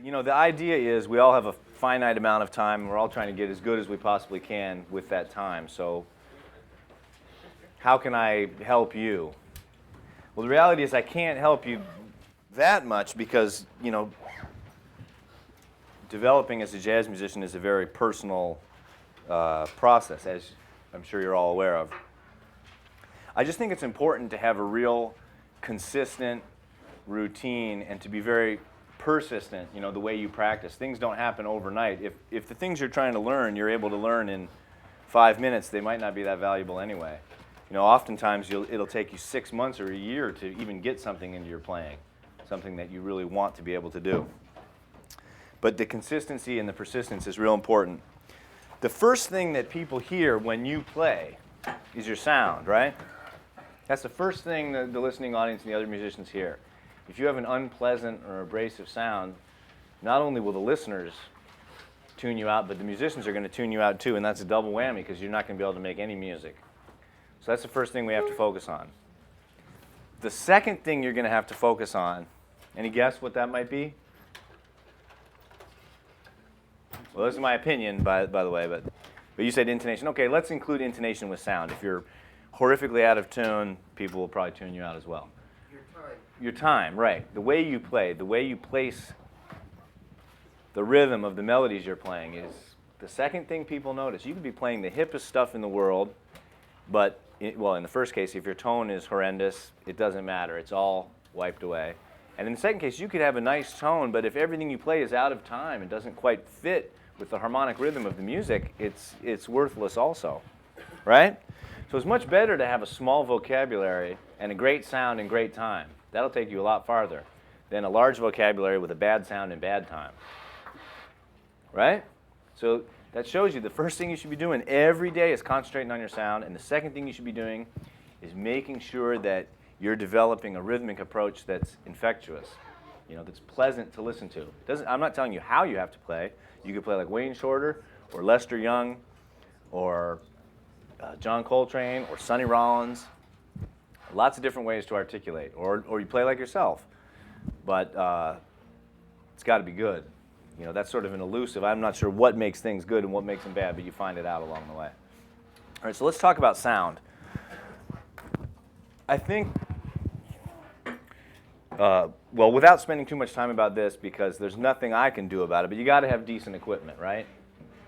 You know, the idea is we all have a finite amount of time, and we're all trying to get as good as we possibly can with that time. So how can I help you? Well, the reality is I can't help you that much because, you know, developing as a jazz musician is a very personal process, as I'm sure you're all aware of. I just think it's important to have a real consistent routine and to be very persistent, you know, the way you practice. Things don't happen overnight. If the things you're trying to learn, you're able to learn in 5 minutes, they might not be that valuable anyway. You know, oftentimes it'll take you 6 months or a year to even get something into your playing, something that you really want to be able to do. But the consistency and the persistence is real important. The first thing that people hear when you play is your sound, right? That's the first thing the listening audience and the other musicians hear. If you have an unpleasant or abrasive sound, not only will the listeners tune you out, but the musicians are going to tune you out too, and that's a double whammy because you're not going to be able to make any music. So that's the first thing we have to focus on. The second thing you're going to have to focus on, any guess what that might be? Well, this is my opinion, by the way, but you said intonation. Okay, let's include intonation with sound. If you're horrifically out of tune, people will probably tune you out as well. Your time, right. The way you play, the way you place the rhythm of the melodies you're playing is the second thing people notice. You could be playing the hippest stuff in the world, but, in the first case, if your tone is horrendous, it doesn't matter. It's all wiped away. And in the second case, you could have a nice tone, but if everything you play is out of time and doesn't quite fit with the harmonic rhythm of the music, it's worthless also, right? So it's much better to have a small vocabulary and a great sound and great time. That'll take you a lot farther than a large vocabulary with a bad sound and bad time. Right? So that shows you the first thing you should be doing every day is concentrating on your sound, and the second thing you should be doing is making sure that you're developing a rhythmic approach that's infectious, you know, that's pleasant to listen to. I'm not telling you how you have to play. You could play like Wayne Shorter or Lester Young or John Coltrane or Sonny Rollins. Lots of different ways to articulate, or you play like yourself, but it's got to be good. You know, that's sort of an elusive. I'm not sure what makes things good and what makes them bad, but you find it out along the way. All right, so let's talk about sound. I think, without spending too much time about this, because there's nothing I can do about it, but you got to have decent equipment, right?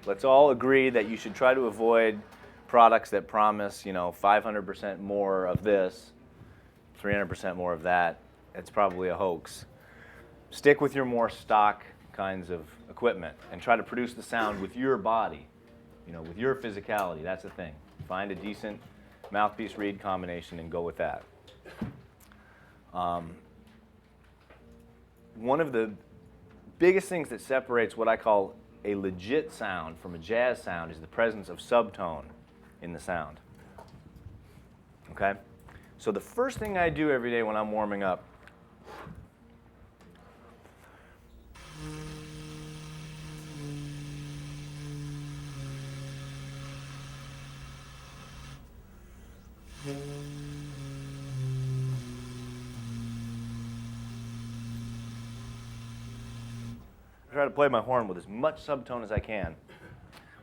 Let's all agree that you should try to avoid products that promise, you know, 500% more of this, 300% more of that. It's probably a hoax. Stick with your more stock kinds of equipment and try to produce the sound with your body, you know, with your physicality. That's the thing. Find a decent mouthpiece reed combination and go with that. One of the biggest things that separates what I call a legit sound from a jazz sound is the presence of subtone in the sound. Okay? So the first thing I do every day when I'm warming up I try to play my horn with as much subtone as I can.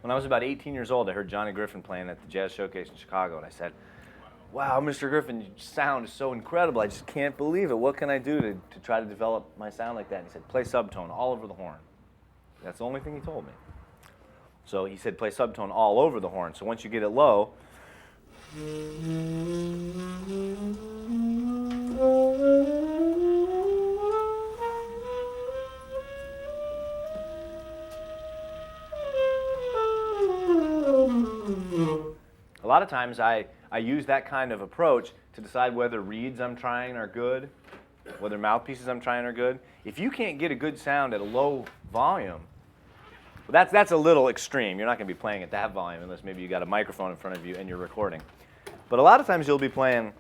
When I was about 18 years old, I heard Johnny Griffin playing at the Jazz Showcase in Chicago, and I said, "Wow, Mr. Griffin, your sound is so incredible. I just can't believe it. What can I do to try to develop my sound like that?" And he said, "Play subtone all over the horn." That's the only thing he told me. So he said, play subtone all over the horn. So once you get it low, a lot of times I use that kind of approach to decide whether reeds I'm trying are good, whether mouthpieces I'm trying are good. If you can't get a good sound at a low volume, well, that's a little extreme. You're not going to be playing at that volume unless maybe you got a microphone in front of you and you're recording. But a lot of times you'll be playing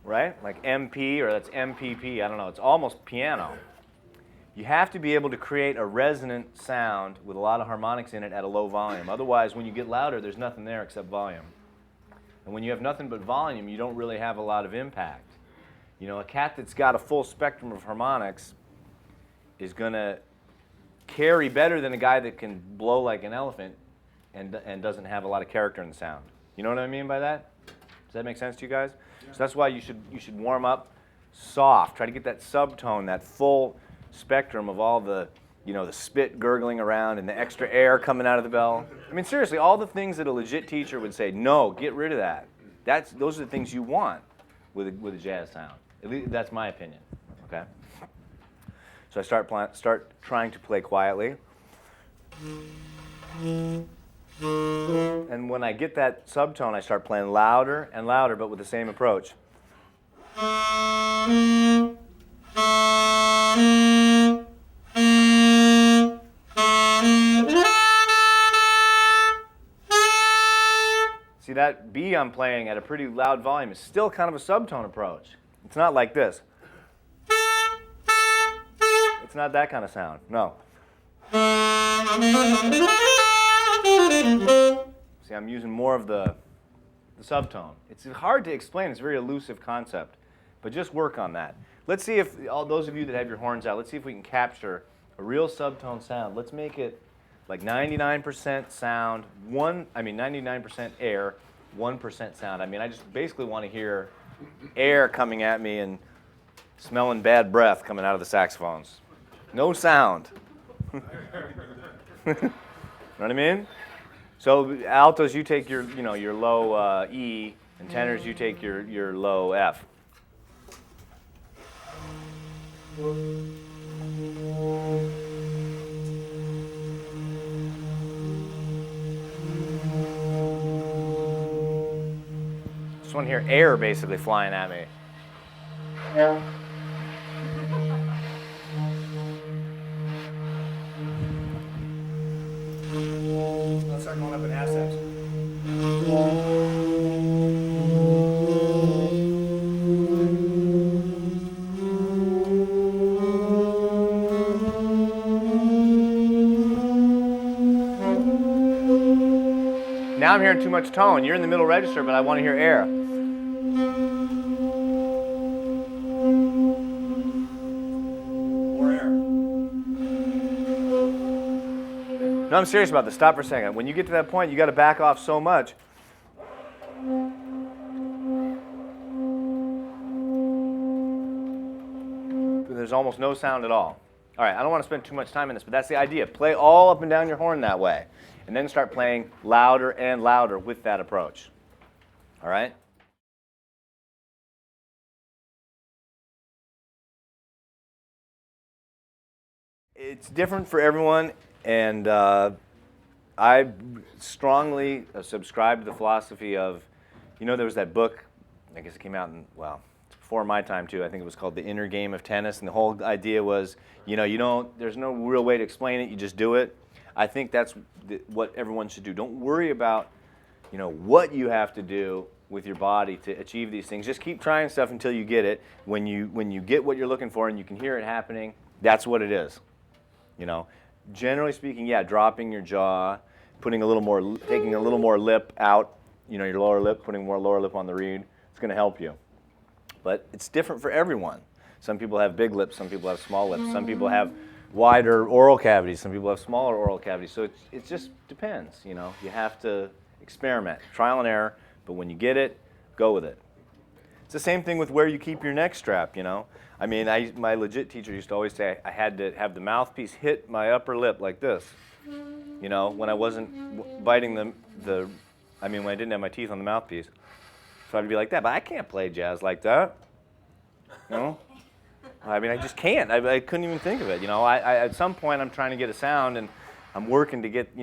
right? Like MP, or that's MPP, I don't know, it's almost piano. You have to be able to create a resonant sound with a lot of harmonics in it at a low volume. Otherwise, when you get louder, there's nothing there except volume. And when you have nothing but volume, you don't really have a lot of impact. You know, a cat that's got a full spectrum of harmonics is going to carry better than a guy that can blow like an elephant and doesn't have a lot of character in the sound. You know what I mean by that? Does that make sense to you guys? Yeah. So that's why you should warm up soft. Try to get that subtone, that full spectrum of all the, you know, the spit gurgling around and the extra air coming out of the bell. I mean, seriously, all the things that a legit teacher would say, no, get rid of that. Those are the things you want with a jazz sound. At least that's my opinion. Okay. So I start trying to play quietly. And when I get that subtone, I start playing louder and louder, but with the same approach. See, that B I'm playing at a pretty loud volume is still kind of a subtone approach. It's not like this. It's not that kind of sound, no. See, I'm using more of the subtone. It's hard to explain. It's a very elusive concept, but just work on that. Let's see if, all those of you that have your horns out, let's see if we can capture a real subtone sound. Let's make it like 99% sound, 99% air, 1% sound. I mean, I just basically want to hear air coming at me and smelling bad breath coming out of the saxophones. No sound. You know what I mean? So altos, you take your low E, and tenors, you take your low F. Just want to hear air basically flying at me. Let's start going up in half steps. Now I'm hearing too much tone. You're in the middle register, but I want to hear air. More air. No, I'm serious about this. Stop for a second. When you get to that point, you got to back off so much. There's almost no sound at all. All right, I don't want to spend too much time in this, but that's the idea. Play all up and down your horn that way, and then start playing louder and louder with that approach. All right? It's different for everyone, and I strongly subscribe to the philosophy of, there was that book, I guess it came out in, it's before my time too. I think it was called The Inner Game of Tennis, and the whole idea was, there's no real way to explain it, you just do it. I think that's what everyone should do. Don't worry about, what you have to do with your body to achieve these things. Just keep trying stuff until you get it. When you get what you're looking for and you can hear it happening, that's what it is. Generally speaking, yeah, dropping your jaw, taking a little more lip out, your lower lip, putting more lower lip on the reed, it's going to help you. But it's different for everyone. Some people have big lips, some people have small lips, some people have wider oral cavities, some people have smaller oral cavities. So it just depends, You have to experiment, trial and error, but when you get it, go with it. It's the same thing with where you keep your neck strap, I mean, my legit teacher used to always say I had to have the mouthpiece hit my upper lip like this, when I wasn't biting when I didn't have my teeth on the mouthpiece. So I'd be like that, but I can't play jazz like that, I mean, I just can't. I couldn't even think of it, at some point I'm trying to get a sound and I'm working to get,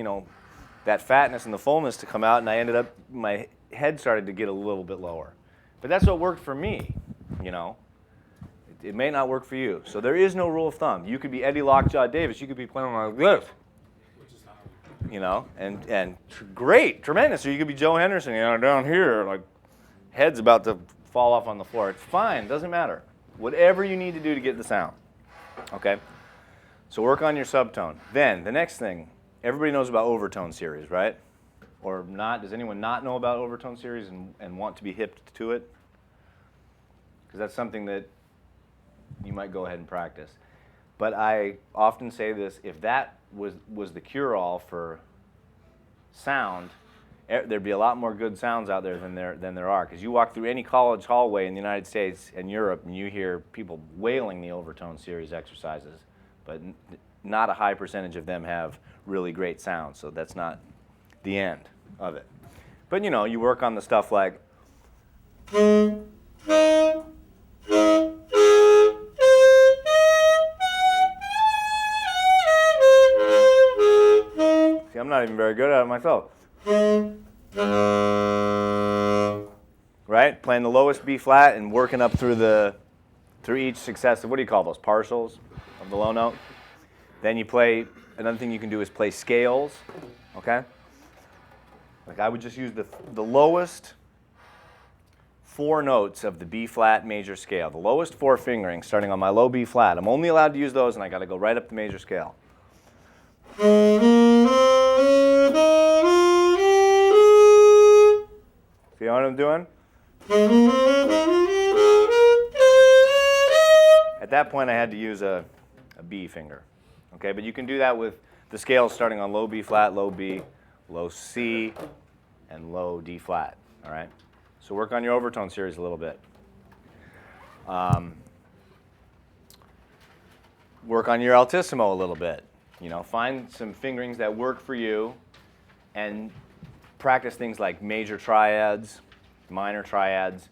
that fatness and the fullness to come out, and I ended up, my head started to get a little bit lower. But that's what worked for me, It may not work for you. So there is no rule of thumb. You could be Eddie Lockjaw Davis. You could be playing like this. And great, tremendous. Or you could be Joe Henderson, down here, like head's about to fall off on the floor. It's fine, doesn't matter. Whatever you need to do to get the sound. Okay? So work on your subtone. Then the next thing, everybody knows about overtone series, right? Or not? Does anyone not know about overtone series and want to be hip to it? Because that's something that you might go ahead and practice. But I often say this, if that was the cure-all for sound, there'd be a lot more good sounds out there than there are. Because you walk through any college hallway in the United States and Europe, and you hear people wailing the overtone series exercises, but not a high percentage of them have really great sounds. So that's not the end of it. But you know, you work on the stuff like see, I'm not even very good at it myself. Right? Playing the lowest B flat and working up through each successive, what do you call those? Partials of the low note. Then you play, another thing you can do is play scales, okay? Like I would just use the lowest 4 notes of the B flat major scale, the lowest 4 fingerings starting on my low B flat. I'm only allowed to use those and I got to go right up the major scale. See what I'm doing? At that point I had to use a B finger. Okay, but you can do that with the scales starting on low B flat, low B, low C, and low D flat. All right? So work on your overtone series a little bit. Work on your altissimo a little bit. You know, find some fingerings that work for you and practice things like major triads, minor triads,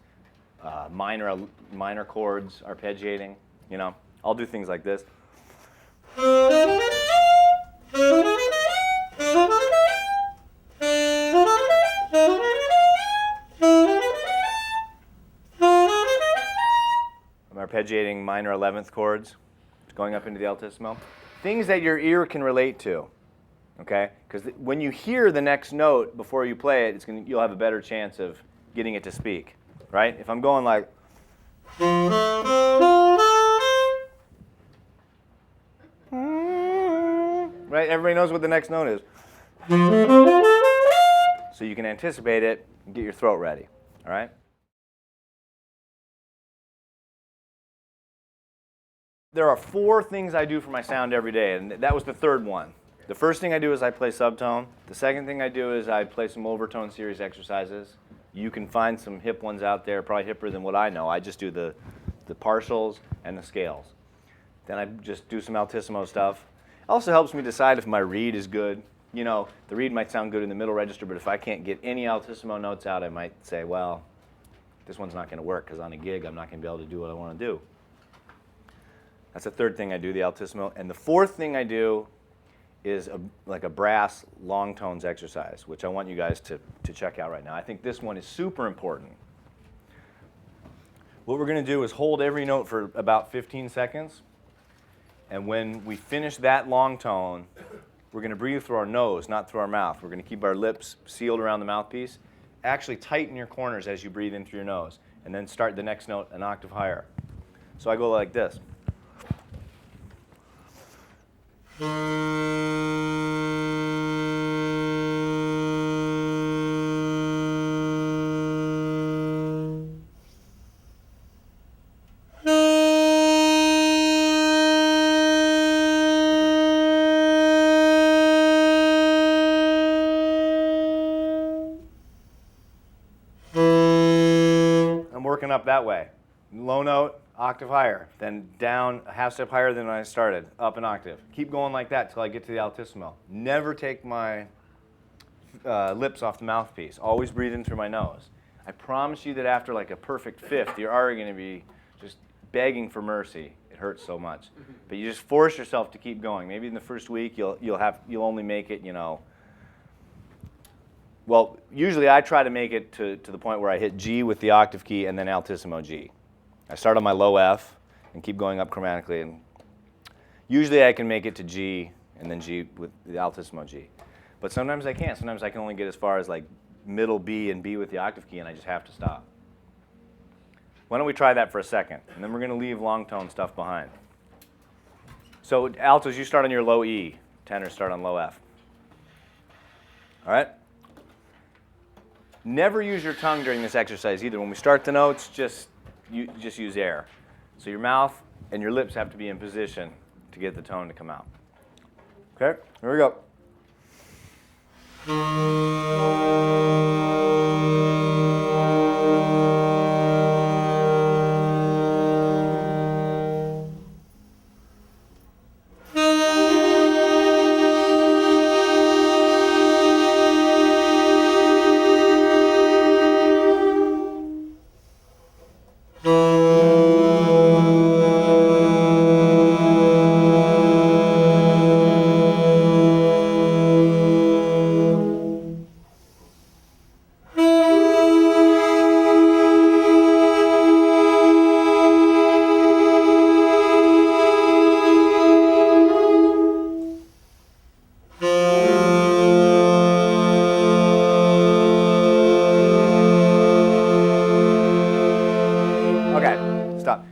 minor chords, arpeggiating. You know, I'll do things like this. I'm arpeggiating minor 11th chords, going up into the altissimo. Things that your ear can relate to, okay? Because when you hear the next note before you play it, you'll have a better chance of getting it to speak, right? If I'm going like, right? Everybody knows what the next note is. So you can anticipate it and get your throat ready, all right? There are 4 things I do for my sound every day, and that was the third one. The first thing I do is I play subtone. The second thing I do is I play some overtone series exercises. You can find some hip ones out there, probably hipper than what I know. I just do the partials and the scales. Then I just do some altissimo stuff. It also helps me decide if my reed is good. You know, the reed might sound good in the middle register, but if I can't get any altissimo notes out, I might say, well, this one's not going to work because on a gig I'm not going to be able to do what I want to do. That's the third thing I do, the altissimo. And the fourth thing I do is like a brass long tones exercise, which I want you guys to check out right now. I think this one is super important. What we're going to do is hold every note for about 15 seconds. And when we finish that long tone, we're going to breathe through our nose, not through our mouth. We're going to keep our lips sealed around the mouthpiece. Actually tighten your corners as you breathe in through your nose. And then start the next note an octave higher. So I go like this. I'm working up that way. Low note, octave higher, then down a half step higher than when I started, up an octave. Keep going like that till I get to the altissimo. Never take my lips off the mouthpiece. Always breathe in through my nose. I promise you that after like a perfect fifth, you're already going to be just begging for mercy. It hurts so much. But you just force yourself to keep going. Maybe in the first week you'll only make it, you know. Well, usually I try to make it to the point where I hit G with the octave key and then altissimo G. I start on my low F and keep going up chromatically. And usually I can make it to G and then G with the altissimo G. But sometimes I can't. Sometimes I can only get as far as like middle B and B with the octave key and I just have to stop. Why don't we try that for a second? And then we're going to leave long tone stuff behind. So altos, you start on your low E. Tenors start on low F. All right? Never use your tongue during this exercise either. When we start the notes, just use air. So your mouth and your lips have to be in position to get the tone to come out. Okay, here we go.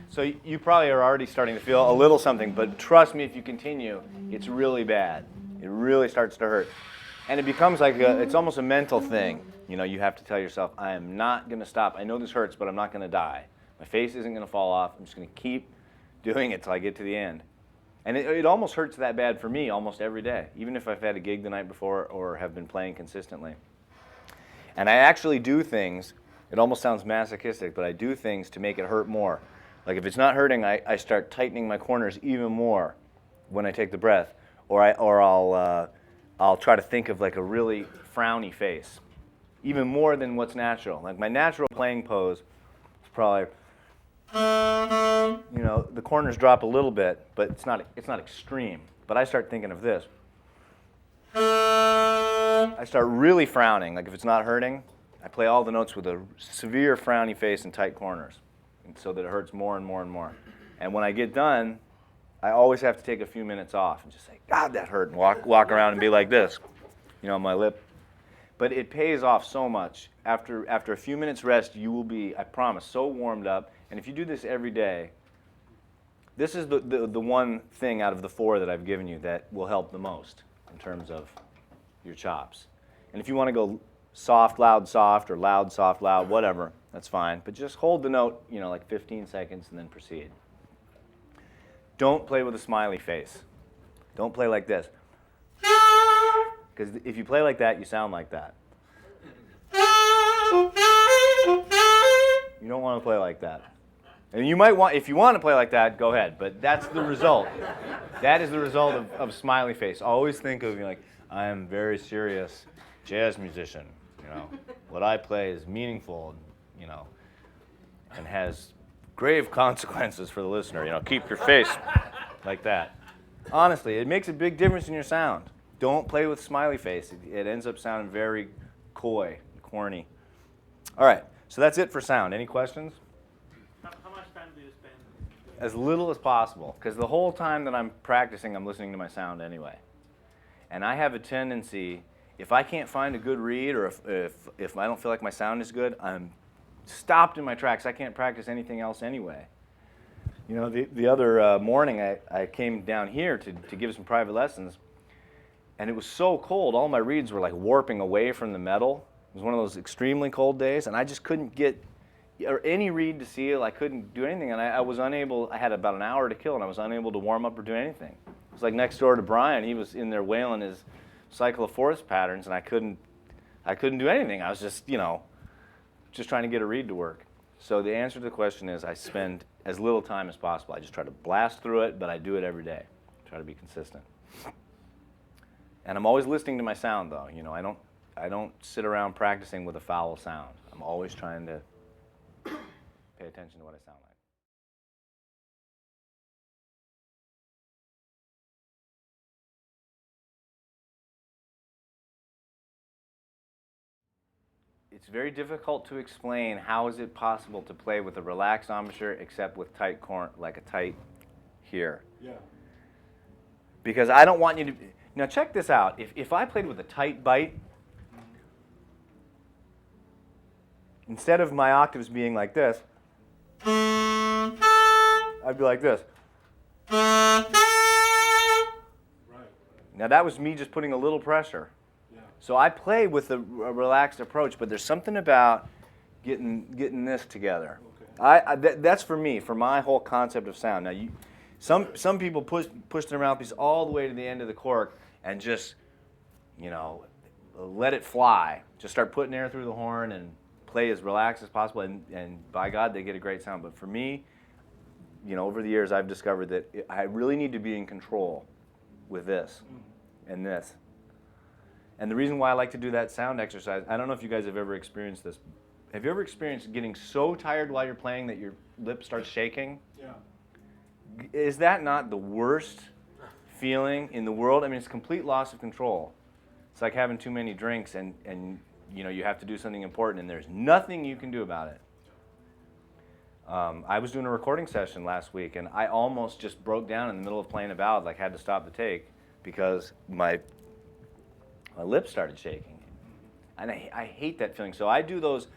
So you probably are already starting to feel a little something, but trust me, if you continue, it's really bad. It really starts to hurt. And it becomes like it's almost a mental thing. You know, you have to tell yourself, I am not going to stop. I know this hurts, but I'm not going to die. My face isn't going to fall off. I'm just going to keep doing it till I get to the end. And it almost hurts that bad for me almost every day, even if I've had a gig the night before or have been playing consistently. And I actually do things, it almost sounds masochistic, but I do things to make it hurt more. Like if it's not hurting, I start tightening my corners even more when I take the breath, or I'll try to think of like a really frowny face, even more than what's natural. Like my natural playing pose is probably, you know, the corners drop a little bit, but it's not extreme. But I start thinking of this. I start really frowning. Like if it's not hurting, I play all the notes with a severe frowny face and tight corners, and so that it hurts more and more and more. And when I get done, I always have to take a few minutes off and just say, God, that hurt, and walk around and be like this, you know, my lip. But it pays off so much. After a few minutes rest, you will be, I promise, so warmed up. And if you do this every day, this is the one thing out of the 4 that I've given you that will help the most in terms of your chops. And if you want to go soft, soft, or loud, soft, loud, whatever, that's fine. But just hold the note, you know, like 15 seconds and then proceed. Don't play with a smiley face. Don't play like this. Because if you play like that, you sound like that. You don't want to play like that. And you might want, if you want to play like that, go ahead. But that's the result. That is the result of smiley face. Always think of, you know, like, I am a very serious jazz musician. You know, what I play is meaningful, you know, and has grave consequences for the listener. You know, keep your face like that. Honestly, it makes a big difference in your sound. Don't play with smiley face. It ends up sounding very coy, corny. All right, so that's it for sound. Any questions? How much time do you spend? As little as possible, because the whole time that I'm practicing, I'm listening to my sound anyway. And I have a tendency, if I can't find a good read, or if I don't feel like my sound is good, I'm stopped in my tracks. I can't practice anything else anyway. You know, the other morning, I came down here to give some private lessons, and it was so cold, all my reeds were like warping away from the metal. It was one of those extremely cold days, and I just couldn't get any reed to seal. I couldn't do anything, and I was unable. I had about an hour to kill, and I was unable to warm up or do anything. It was like next door to Brian. He was in there wailing his cycle of fourths patterns, and I couldn't do anything. I was just, you know, just trying to get a reed to work. So the answer to the question is I spend as little time as possible. I just try to blast through it, but I do it every day. Try to be consistent. And I'm always listening to my sound, though. You know, I don't sit around practicing with a foul sound. I'm always trying to pay attention to what I sound like. It's very difficult to explain how is it possible to play with a relaxed embouchure except with tight corn, like a tight here. Yeah. Because I don't want you to. Now check this out. If I played with a tight bite, instead of my octaves being like this, I'd be like this. Now that was me just putting a little pressure. Yeah. So I play with a relaxed approach, but there's something about getting this together. Okay. That's for me, for my whole concept of sound. Now, some people push their mouthpiece all the way to the end of the cork and just, let it fly. Just start putting air through the horn and play as relaxed as possible, and by God, they get a great sound. But for me, over the years, I've discovered that I really need to be in control with this and this. And the reason why I like to do that sound exercise, I don't know if you guys have ever experienced this. Have you ever experienced getting so tired while you're playing that your lip starts shaking? Yeah. Is that not the worst feeling in the world? I mean, it's complete loss of control. It's like having too many drinks and you have to do something important and there's nothing you can do about it. I was doing a recording session last week and I almost just broke down in the middle of playing a ballad, like had to stop the take because my lips started shaking. And I hate that feeling. So I do those,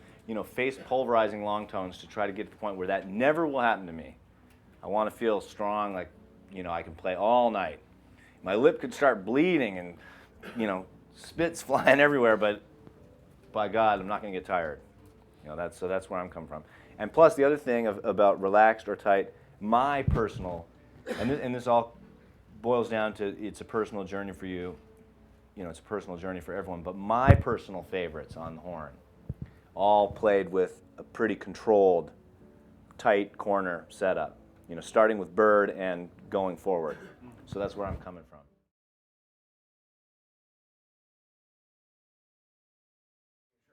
face pulverizing long tones to try to get to the point where that never will happen to me. I want to feel strong, like, I can play all night. My lip could start bleeding and, spit's flying everywhere, but by God, I'm not going to get tired. That's where I'm coming from. And plus, the other thing about relaxed or tight, my personal, and this all boils down to it's a personal journey for you. It's a personal journey for everyone, but my personal favorites on the horn all played with a pretty controlled, tight corner setup, starting with bird and going forward. So that's where I'm coming from.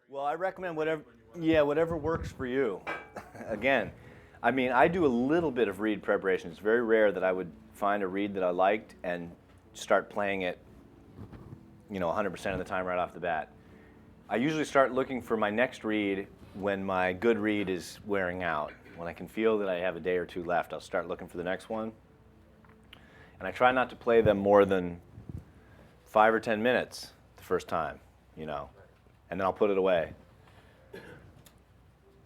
Well, I recommend whatever works for you. Again, I mean, I do a little bit of reed preparation. It's very rare that I would find a reed that I liked and start playing it 100% of the time right off the bat. I usually start looking for my next reed when my good reed is wearing out. When I can feel that I have a day or two left, I'll start looking for the next one. And I try not to play them more than 5 or 10 minutes the first time, and then I'll put it away.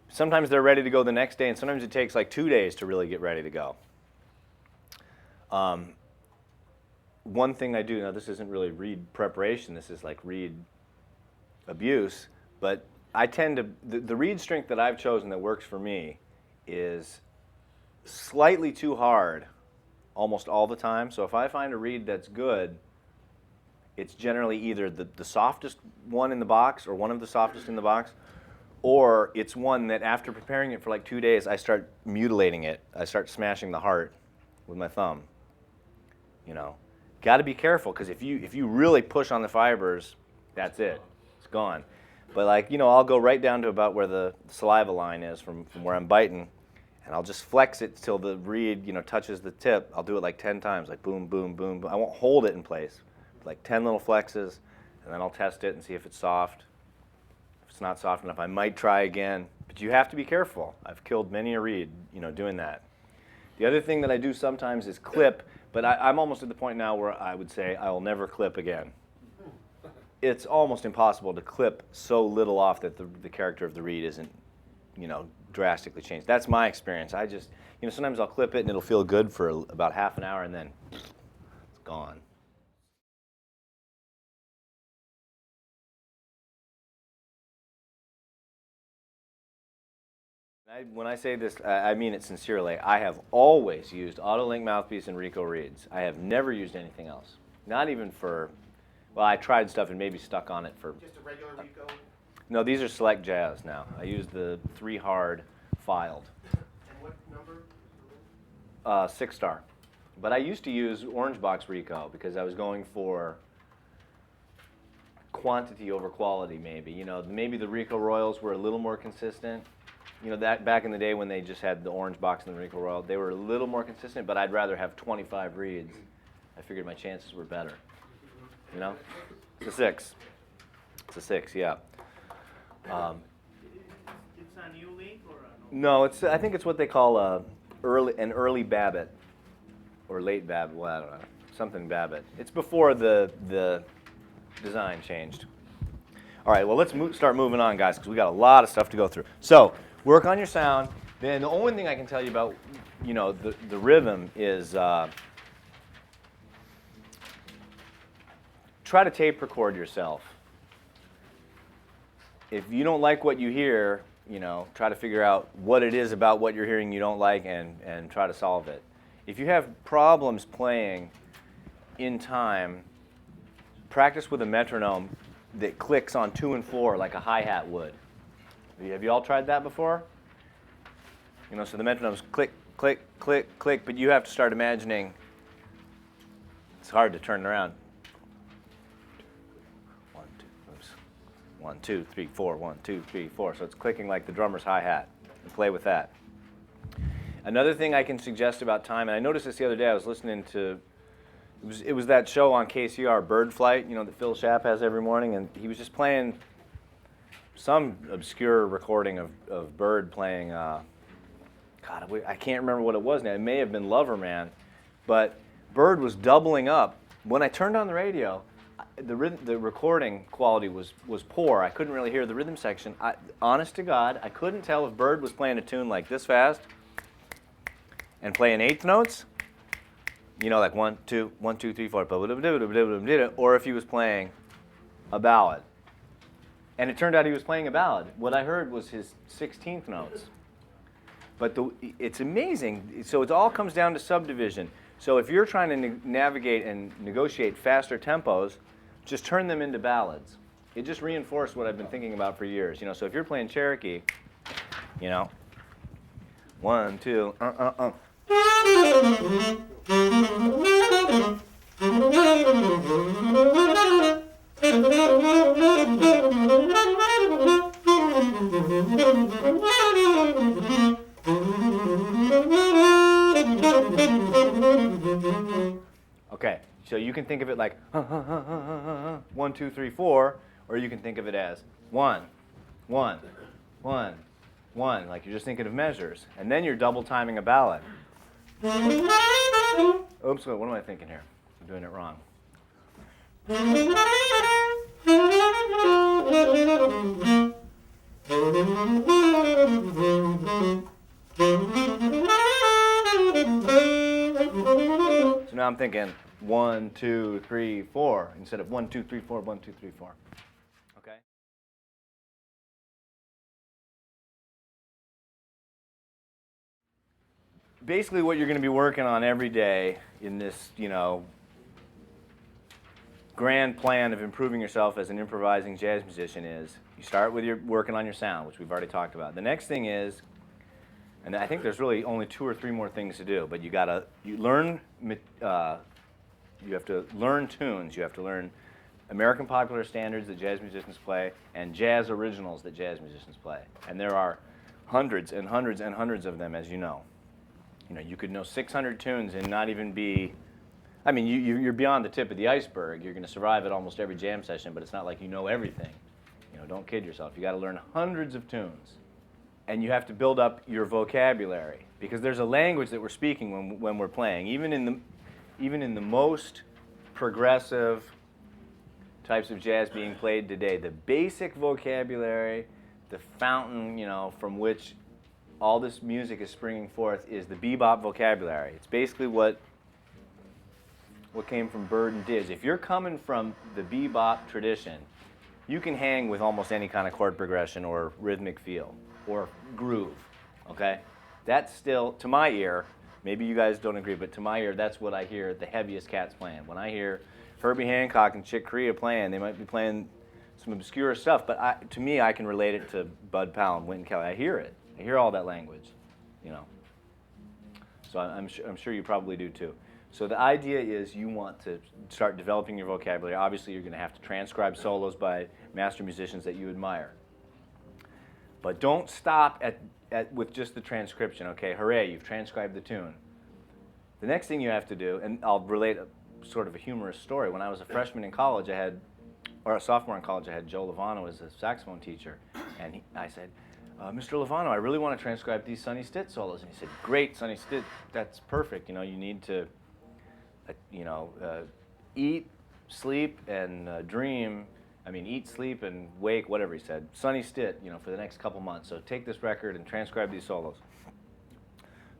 Sometimes they're ready to go the next day, and sometimes it takes like 2 days to really get ready to go. One thing I do, now this isn't really reed preparation, this is like reed abuse, but I tend to, the reed strength that I've chosen that works for me is slightly too hard almost all the time. So if I find a reed that's good, it's generally either the softest one in the box or one of the softest in the box, or it's one that after preparing it for like 2 days, I start mutilating it. I start smashing the heart with my thumb. Got to be careful, because if you really push on the fibers, that's it. It's gone. But I'll go right down to about where the saliva line is from where I'm biting, and I'll just flex it till the reed, touches the tip. I'll do it like 10 times, like boom, boom, boom, boom. I won't hold it in place. Like 10 little flexes, and then I'll test it and see if it's soft. If it's not soft enough, I might try again. But you have to be careful. I've killed many a reed, doing that. The other thing that I do sometimes is clip, but I'm almost at the point now where I would say I will never clip again. It's almost impossible to clip so little off that the character of the reed isn't, drastically changed. That's my experience. I just, sometimes I'll clip it and it'll feel good for about half an hour and then it's gone. When I say this, I mean it sincerely. I have always used Auto-Link mouthpiece and Rico reeds. I have never used anything else. Not even for, well, I tried stuff and maybe stuck on it for... Just a regular Rico? No, these are Select Jazz now. I use the 3 hard filed. And what number? 6-star. But I used to use Orange Box Rico because I was going for quantity over quality, maybe. Maybe the Rico Royals were a little more consistent. That back in the day when they just had the Orange Box and the Rico Royal, they were a little more consistent, but I'd rather have 25 reeds. I figured my chances were better. It's a 6. It's a 6, yeah. It's a new link or a No, I think it's what they call an early Babbitt or late Babbitt. Well, I don't know, something Babbitt. It's before the design changed. All right, well, let's start moving on, guys, because we got a lot of stuff to go through. So work on your sound. Then the only thing I can tell you about, the rhythm is try to tape record yourself. If you don't like what you hear, try to figure out what it is about what you're hearing you don't like and try to solve it. If you have problems playing in time, practice with a metronome that clicks on 2 and 4 like a hi-hat would. Have you all tried that before? So the metronome's click, click, click, click, but you have to start imagining. It's hard to turn around. 1, 2, 3, 4, 1, 2, 3, 4. So it's clicking like the drummer's hi-hat. And play with that. Another thing I can suggest about time, and I noticed this the other day, I was listening to, it was that show on KCR, Bird Flight, that Phil Schaap has every morning, and he was just playing some obscure recording of Bird playing, I can't remember what it was now. It may have been Loverman, but Bird was doubling up. When I turned on the radio, the recording quality was poor. I couldn't really hear the rhythm section. Honest to God, I couldn't tell if Bird was playing a tune like this fast and playing eighth notes, like 1, 2, 1, 2, 3, 4, or if he was playing a ballad. And it turned out he was playing a ballad. What I heard was his 16th notes. But it's amazing. So it all comes down to subdivision. So if you're trying to navigate and negotiate faster tempos, just turn them into ballads. It just reinforced what I've been thinking about for years. So if you're playing Cherokee, 1, 2, Okay, so you can think of it like 1, 2, 3, 4, or you can think of it as 1, 1, 1, 1, like you're just thinking of measures, and then you're double timing a ballad. Oops, what am I thinking here? I'm doing it wrong. So now I'm thinking 1, 2, 3, 4 instead of 1, 2, 3, 4, 1, 2, 3, 4. Okay? Basically what you're going to be working on every day in this, grand plan of improving yourself as an improvising jazz musician is you start with working on your sound, which we've already talked about. The next thing is, and I think there's really only 2 or 3 more things to do, but you have to learn tunes. You have to learn American popular standards that jazz musicians play and jazz originals that jazz musicians play. And there are hundreds and hundreds and hundreds of them, as you know. You could know 600 tunes and not even be, you're beyond the tip of the iceberg. You're going to survive at almost every jam session, but it's not like you know everything. Don't kid yourself. You got to learn hundreds of tunes. And you have to build up your vocabulary because there's a language that we're speaking when we're playing. Even in the most progressive types of jazz being played today, the basic vocabulary, the fountain, from which all this music is springing forth is the bebop vocabulary. It's basically what came from Bird and Diz. If you're coming from the bebop tradition, you can hang with almost any kind of chord progression or rhythmic feel or groove, okay? That's still, to my ear, maybe you guys don't agree, but to my ear, that's what I hear the heaviest cats playing. When I hear Herbie Hancock and Chick Corea playing, they might be playing some obscure stuff, but to me, I can relate it to Bud Powell and Wynton Kelly. I hear it. I hear all that language, So I'm sure you probably do too. So the idea is you want to start developing your vocabulary. Obviously, you're going to have to transcribe solos by master musicians that you admire. But don't stop with just the transcription. Okay, hooray, you've transcribed the tune. The next thing you have to do, and I'll relate sort of a humorous story. When I was a freshman in college, or a sophomore in college, I had Joe Lovano as a saxophone teacher. And I said, Mr. Lovano, I really want to transcribe these Sonny Stitt solos. And he said, great, Sonny Stitt, that's perfect. You need to eat, sleep, and dream. Eat, sleep, and wake, whatever he said. Sonny Stitt, for the next couple months. So take this record and transcribe these solos.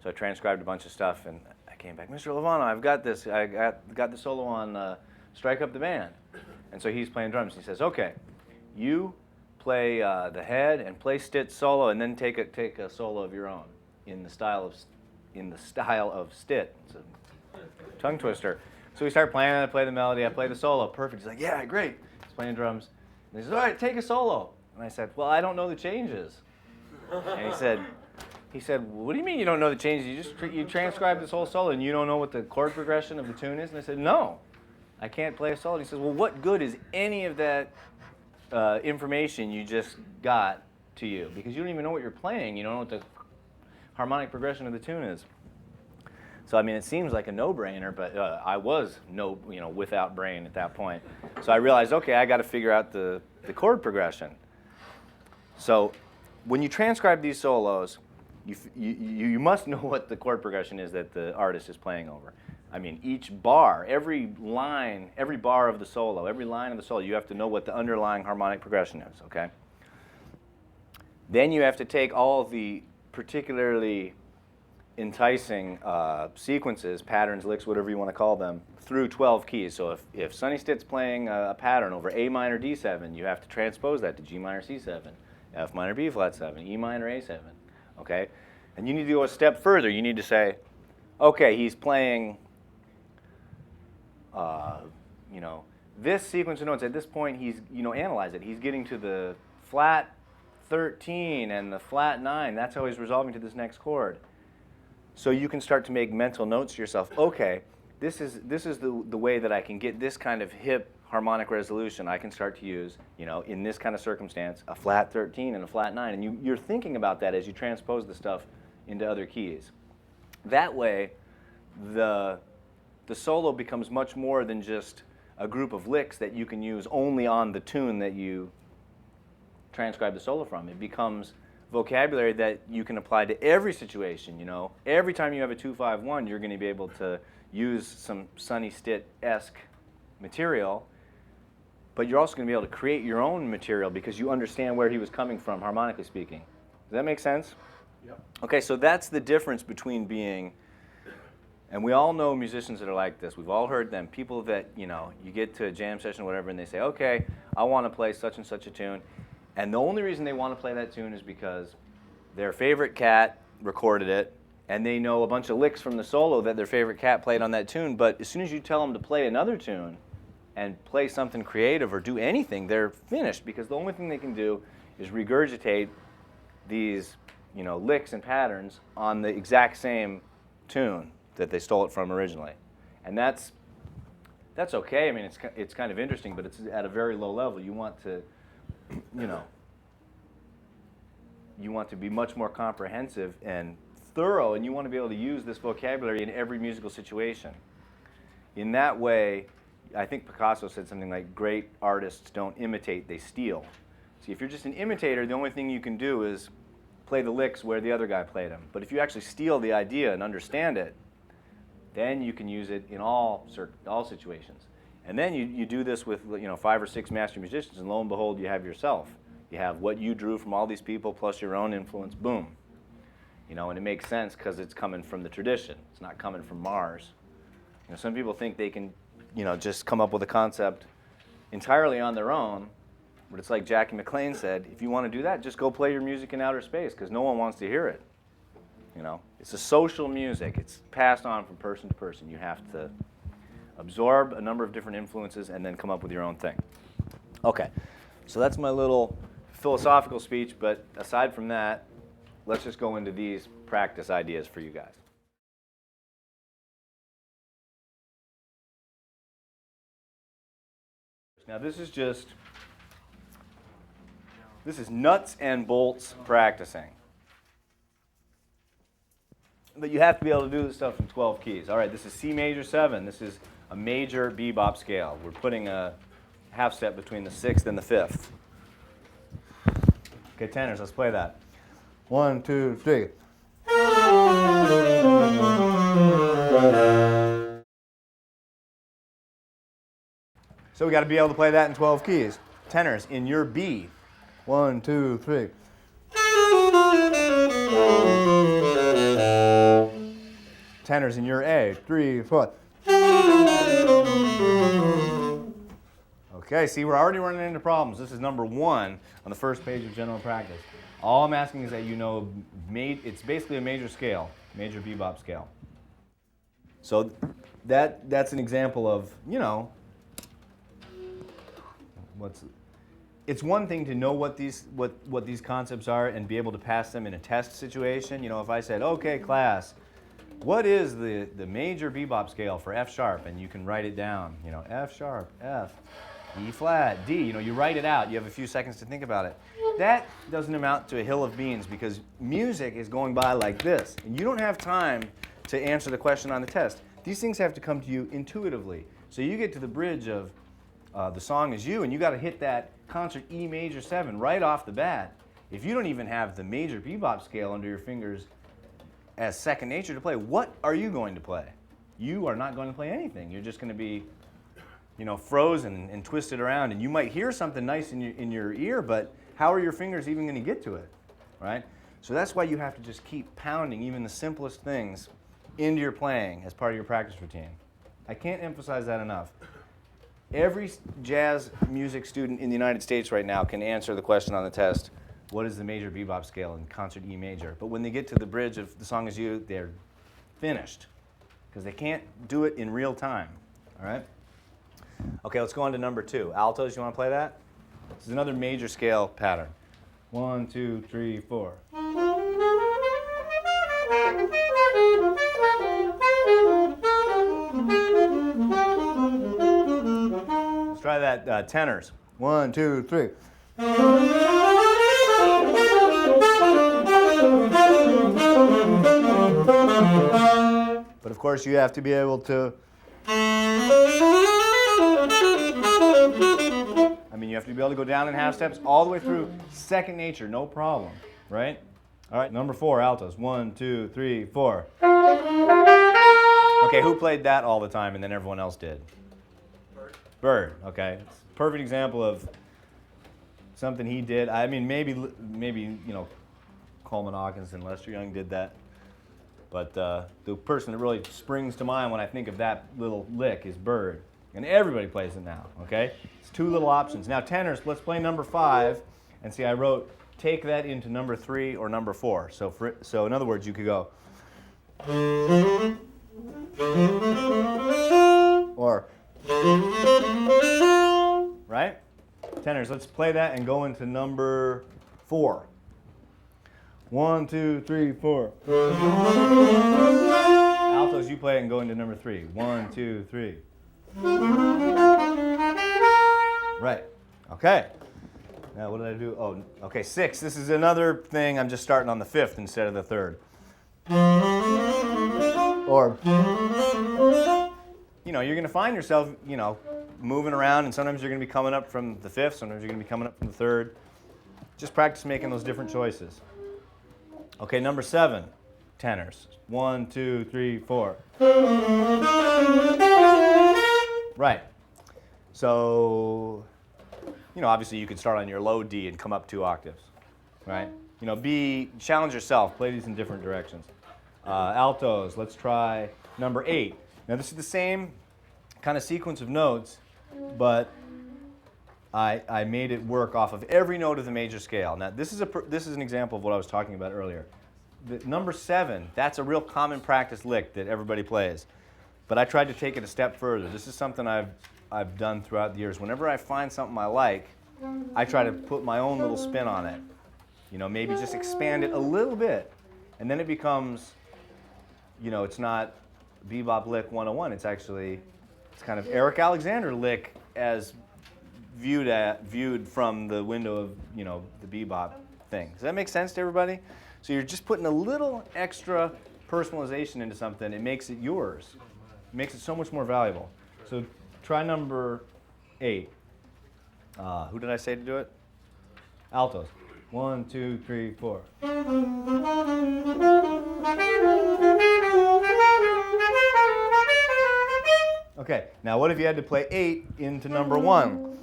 So I transcribed a bunch of stuff, and I came back. Mr. Lovano, I've got this. I got the solo on Strike Up the Band. And so he's playing drums. He says, okay, you play the head and play Stitt solo, and then take a solo of your own in the style of Stitt. It's a tongue twister. So we start playing, I play the melody, I play the solo. Perfect. He's like, yeah, great. He's playing drums. And he says, all right, take a solo. And I said, well, I don't know the changes. And he said, what do you mean you don't know the changes? You transcribe this whole solo and you don't know what the chord progression of the tune is? And I said, no, I can't play a solo. And he says, well, what good is any of that information you just got to you? Because you don't even know what you're playing. You don't know what the harmonic progression of the tune is. So I mean, it seems like a no-brainer, but I was without brain at that point. So I realized, okay, I got to figure out the chord progression. So when you transcribe these solos, you must know what the chord progression is that the artist is playing over. I mean, each bar, every line, every bar of the solo, every line of the solo, you have to know what the underlying harmonic progression is, okay? Then you have to take all the particularly enticing sequences, patterns, licks, whatever you want to call them, through 12 keys. So if Sonny Stitt's playing a pattern over A minor D7, you have to transpose that to G minor C7, F minor B flat 7, E minor A7, okay? And you need to go a step further. You need to say, okay, he's playing, this sequence of notes. At this point, he's, analyze it. He's getting to the flat 13 and the flat 9. That's how he's resolving to this next chord. So you can start to make mental notes to yourself. Okay, this is the way that I can get this kind of hip harmonic resolution. I can start to use, in this kind of circumstance, a flat 13 and a flat 9. And you're thinking about that as you transpose the stuff into other keys. That way, the solo becomes much more than just a group of licks that you can use only on the tune that you transcribe the solo from. It becomes vocabulary that you can apply to every situation. Every time you have a 2-5-1, you're going to be able to use some Sonny Stitt-esque material, but you're also going to be able to create your own material because you understand where he was coming from, harmonically speaking. Does that make sense? Yep. Okay, so that's the difference between being, and we all know musicians that are like this. We've all heard them. People that, you get to a jam session or whatever, and they say, okay, I want to play such and such a tune. And the only reason they want to play that tune is because their favorite cat recorded it, and they know a bunch of licks from the solo that their favorite cat played on that tune. But as soon as you tell them to play another tune and play something creative or do anything, they're finished, because the only thing they can do is regurgitate these, licks and patterns on the exact same tune that they stole it from originally. And that's okay. I mean, it's kind of interesting, but it's at a very low level. You want to you want to be much more comprehensive and thorough, and you want to be able to use this vocabulary in every musical situation. In that way, I think Picasso said something like, great artists don't imitate, they steal. See, if you're just an imitator, the only thing you can do is play the licks where the other guy played them. But if you actually steal the idea and understand it, then you can use it in all situations. And then you do this with 5 or 6 master musicians, and lo and behold, you have yourself. You have what you drew from all these people plus your own influence, boom. And it makes sense because it's coming from the tradition. It's not coming from Mars. Some people think they can just come up with a concept entirely on their own, but it's like Jackie McLean said, if you want to do that, just go play your music in outer space, because no one wants to hear it. It's a social music. It's passed on from person to person. You have to absorb a number of different influences and then come up with your own thing. Okay, so that's my little philosophical speech, but aside from that, let's just go into these practice ideas for you guys. Now this is nuts and bolts practicing. But you have to be able to do this stuff in 12 keys. All right, this is C major 7. This is a major bebop scale. We're putting a half step between the 6th and the 5th. Okay, tenors, let's play that. 1, 2, 3. So we got to be able to play that in 12 keys. Tenors, in your B. 1, 2, 3. Tenors in your A. 3, 4. Okay, see, we're already running into problems. This is number 1 on the first page of general practice. All I'm asking is that you know it's basically a major scale, major bebop scale. So that's an example of, it's one thing to know what these concepts are and be able to pass them in a test situation. If I said, okay, class, what is the major bebop scale for F sharp? And you can write it down, F sharp, F, E flat, D. You write it out. You have a few seconds to think about it. That doesn't amount to a hill of beans because music is going by like this. And you don't have time to answer the question on the test. These things have to come to you intuitively. So you get to the bridge of The Song Is You, and you got to hit that concert E major 7 right off the bat. If you don't even have the major bebop scale under your fingers as second nature to play, what are you going to play? You are not going to play anything. You're just going to be, frozen and twisted around, and you might hear something nice in your ear, but how are your fingers even going to get to it, right? So that's why you have to just keep pounding even the simplest things into your playing as part of your practice routine. I can't emphasize that enough. Every jazz music student in the United States right now can answer the question on the test, what is the major bebop scale in concert E major? But when they get to the bridge of The Song Is You, they're finished because they can't do it in real time, all right? Okay, let's go on to number 2. Altos, you want to play that? This is another major scale pattern. 1, 2, 3, 4. Let's try that tenors. 1, 2, 3. But of course you have to be able to, you have to be able to go down in half steps all the way through second nature, no problem, right? All right, number 4, altos. 1, 2, 3, 4. Okay, who played that all the time and then everyone else did? Bird, okay. It's a perfect example of something he did. Maybe Coleman Hawkins and Lester Young did that. But the person that really springs to mind when I think of that little lick is Bird. And everybody plays it now, okay? It's 2 little options. Now tenors, let's play number 5. And see, I wrote, take that into number 3 or number 4. So in other words, you could go. Or. Right? Tenors, let's play that and go into number 4. 1, 2, 3, 4. Altos, you play it and go into number 3. 1, 2, 3. Right. Okay. Now, what did I do? Oh, okay, 6. This is another thing. I'm just starting on the 5th instead of the 3rd. Or, you're going to find yourself, moving around, and sometimes you're going to be coming up from the 5th, sometimes you're going to be coming up from the 3rd. Just practice making those different choices. Okay, number 7, tenors. 1, 2, 3, 4. Right. So, obviously you could start on your low D and come up 2 octaves, right? Challenge yourself. Play these in different directions. Altos, let's try number 8. Now this is the same kind of sequence of notes, but I made it work off of every note of the major scale. Now this is an example of what I was talking about earlier. The number 7, that's a real common practice lick that everybody plays. But I tried to take it a step further. This is something I've done throughout the years. Whenever I find something I like, I try to put my own little spin on it. Maybe just expand it a little bit. And then it becomes, it's not bebop lick 101. It's kind of Eric Alexander lick as viewed from the window of, the bebop thing. Does that make sense to everybody? So you're just putting a little extra personalization into something. It makes it yours. It makes it so much more valuable. So try number 8. Who did I say to do it? Altos. 1, 2, 3, 4. Okay, now what if you had to play 8 into number 1?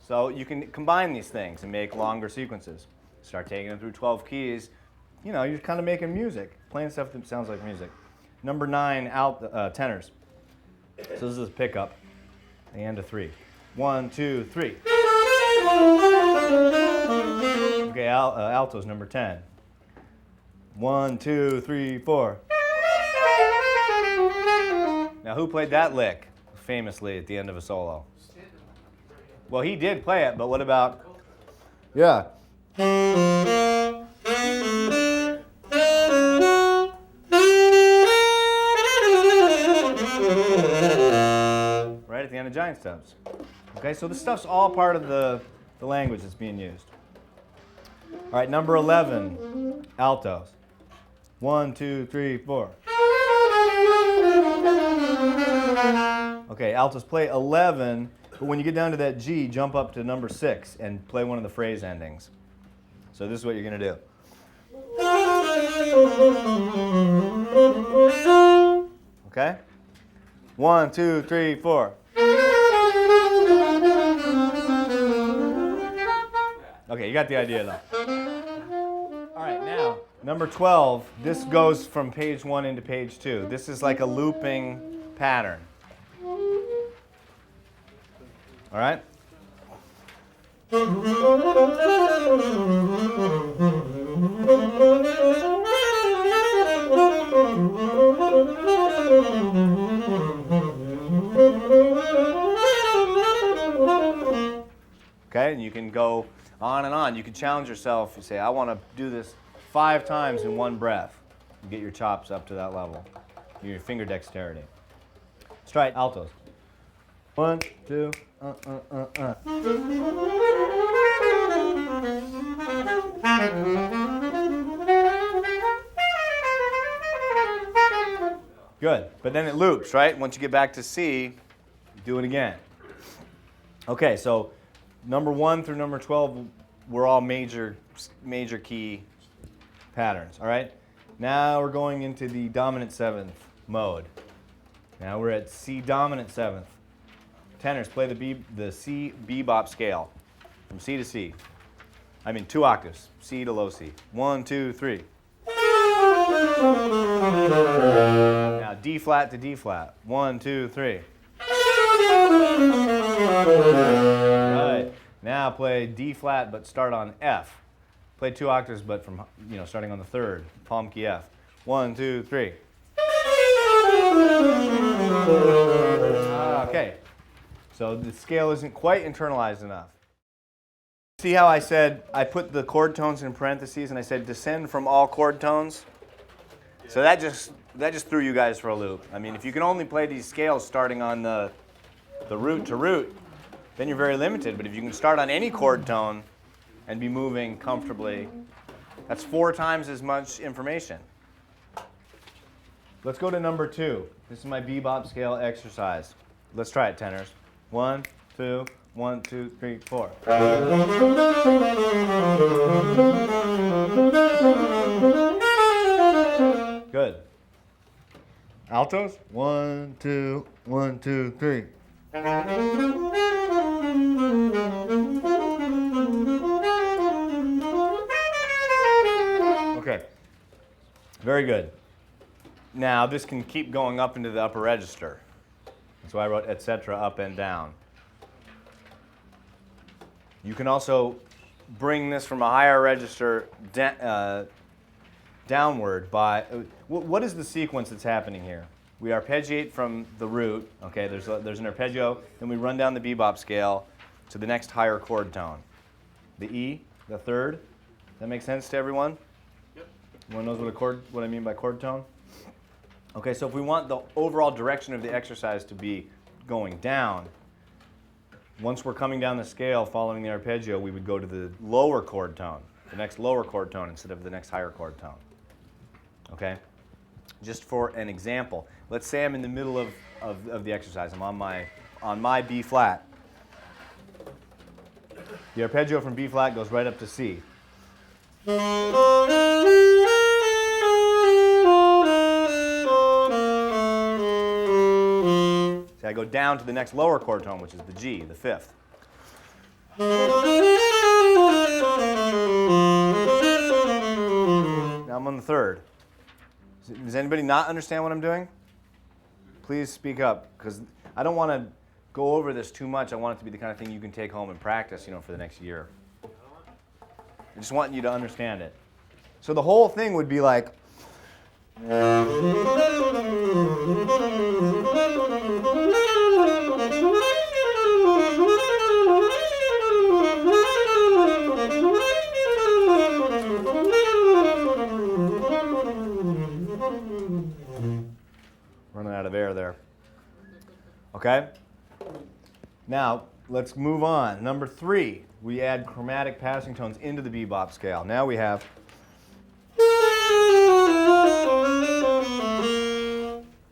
So you can combine these things and make longer sequences. Start taking them through 12 keys, you know, you're kind of making music, playing stuff that sounds like music. Number 9, tenors. So this is a pickup, and a 3. 1, 2, 3. Okay, altos, number 10. 1, 2, 3, 4. Now, who played that lick famously at the end of a solo? Well, he did play it, but what about? Yeah. Right at the end of giant steps. Okay, so this stuff's all part of the language that's being used. All right, number 11, altos. 1, 2, 3, 4. Okay, altos play 11, but when you get down to that G, jump up to number 6 and play one of the phrase endings. So this is what you're going to do. Okay? 1, 2, 3, 4. Okay, you got the idea though. All right, now, number 12, this goes from page 1 into page 2. This is like a looping pattern. All right? Okay, and you can go on and on. You can challenge yourself. You say, I want to do this 5 times in one breath. You get your chops up to that level. Your finger dexterity. Let's try it, altos. 1, 2, Good, but then it loops, right? Once you get back to C, do it again. Okay, so number 1 through number 12 were all major key patterns, all right? Now we're going into the dominant 7th mode. Now we're at C dominant 7th. Tenors, play the C bebop scale from C to C. I mean 2 octaves, C to low C. 1, 2, 3. Now D flat to D flat. 1, 2, 3. Right. Now play D flat, but start on F. Play 2 octaves, but from starting on the 3rd, palm key F. 1, 2, 3. Okay. So the scale isn't quite internalized enough. See how I said I put the chord tones in parentheses and I said descend from all chord tones? So that just threw you guys for a loop. I mean, if you can only play these scales starting on the root to root, then you're very limited. But if you can start on any chord tone and be moving comfortably, that's 4 times as much information. Let's go to number 2. This is my bebop scale exercise. Let's try it, tenors. 1, 2, 1, 2, 3, 4. Good. Altos? 1, 2, 1, 2, 3. Okay. Very good. Now this can keep going up into the upper register. That's why I wrote etc. up and down. You can also bring this from a higher register downward by, what is the sequence that's happening here? We arpeggiate from the root, okay, there's an arpeggio, then we run down the bebop scale to the next higher chord tone. The E, the 3rd. Does that make sense to everyone? Yep. Everyone knows what I mean by chord tone? Okay, so if we want the overall direction of the exercise to be going down, once we're coming down the scale following the arpeggio, we would go to the lower chord tone, the next lower chord tone instead of the next higher chord tone. Okay? Just for an example, let's say I'm in the middle of the exercise. I'm on my B flat. The arpeggio from B flat goes right up to C. See, I go down to the next lower chord tone, which is the G, the 5th. Now I'm on the third. Does anybody not understand what I'm doing? Please speak up, because I don't want to go over this too much. I want it to be the kind of thing you can take home and practice, for the next year. I just want you to understand it. So the whole thing would be like. Running out of air there. Okay? Now, let's move on. Number 3, we add chromatic passing tones into the bebop scale. Now we have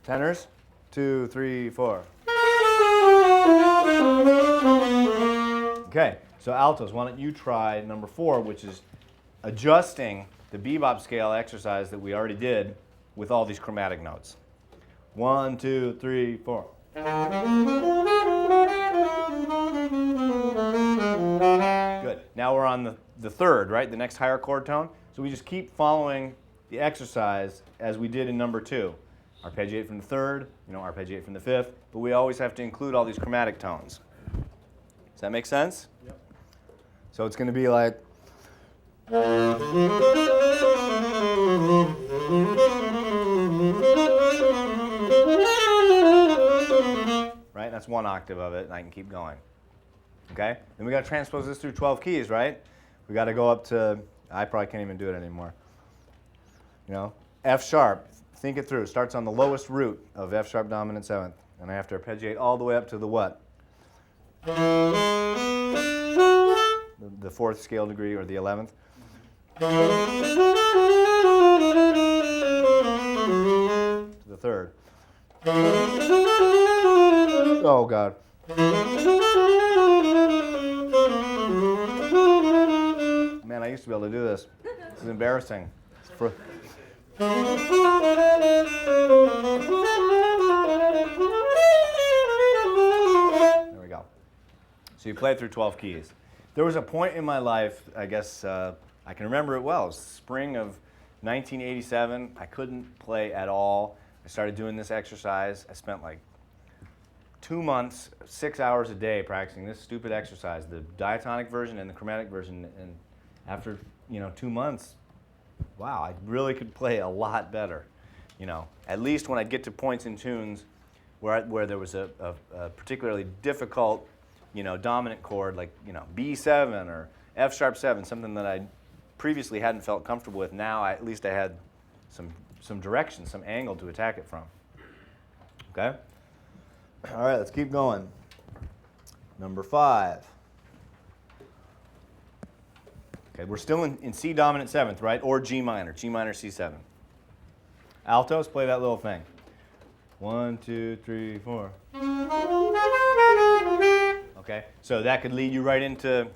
tenors, 2, 3, 4. Okay, so altos, why don't you try number 4, which is adjusting the bebop scale exercise that we already did with all these chromatic notes. 1, 2, 3, 4. Good. Now we're on the third, right? The next higher chord tone. So we just keep following the exercise as we did in number 2. Arpeggiate from the third, arpeggiate from the fifth, but we always have to include all these chromatic tones. Does that make sense? Yep. So it's going to be like. Right? That's one octave of it, and I can keep going. Okay? Then we got to transpose this through 12 keys, right? We got to go up to, I probably can't even do it anymore. F sharp. Think it through. Starts on the lowest root of F sharp dominant 7th, and I have to arpeggiate all the way up to the what? The 4th scale degree, or the 11th. To the 3rd. Oh, God. Man, I used to be able to do this. This is embarrassing. There we go. So you play it through 12 keys. There was a point in my life, I guess I can remember it well. It was spring of 1987. I couldn't play at all. I started doing this exercise. I spent like 2 months, 6 hours a day practicing this stupid exercise, the diatonic version and the chromatic version. And after 2 months, wow, I really could play a lot better. At least when I'd get to points in tunes where there was a particularly difficult, dominant chord like B7 or F sharp 7, something that I previously hadn't felt comfortable with. Now at least I had some direction, some angle to attack it from. Okay? All right, let's keep going. Number 5. Okay, we're still in C dominant 7th, right? Or G minor, C7. Altos, play that little thing. 1, 2, 3, 4. Okay, so that could lead you right into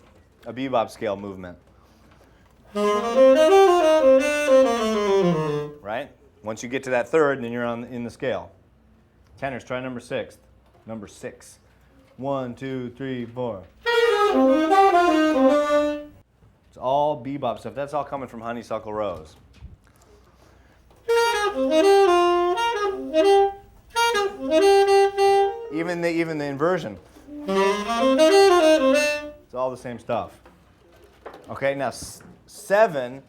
a bebop scale movement. Right? Once you get to that third, then you're in the scale. Tenors, try number 6. Number 6. 1, 2, 3, 4. It's all bebop stuff. That's all coming from Honeysuckle Rose. Even the inversion. It's all the same stuff. Okay, now 7,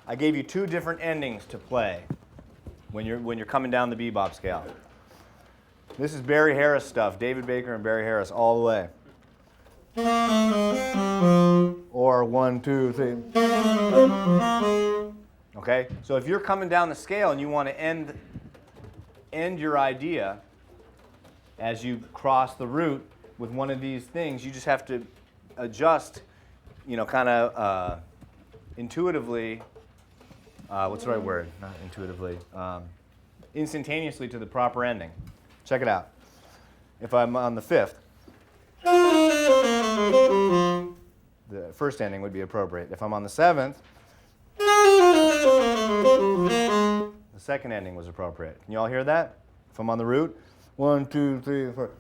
I gave you 2 different endings to play when you're coming down the bebop scale. This is Barry Harris stuff, David Baker and Barry Harris all the way. Or 1, 2, 3. Okay, so if you're coming down the scale and you want to end your idea as you cross the root with one of these things, you just have to adjust, kind of intuitively. What's the right word? Not intuitively. Instantaneously to the proper ending. Check it out. If I'm on the 5th, the first ending would be appropriate. If I'm on the 7th, the second ending was appropriate. Can you all hear that? If I'm on the root, 1, 2, 3, 4.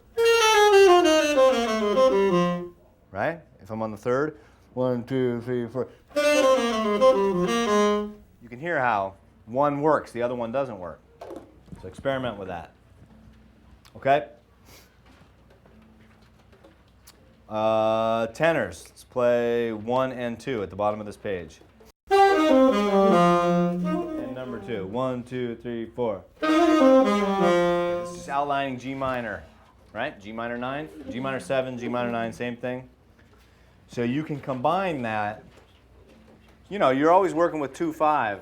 Right? If I'm on the third, 1, 2, 3, 4. You hear how one works, the other one doesn't work. So experiment with that. Okay? Tenors. Let's play 1 and 2 at the bottom of this page. And number 2. 1, 2, 3, 4. This is outlining G minor, right? G minor 9, G minor 7, G minor 9, same thing. So you can combine that. You know, you're always working with 2/5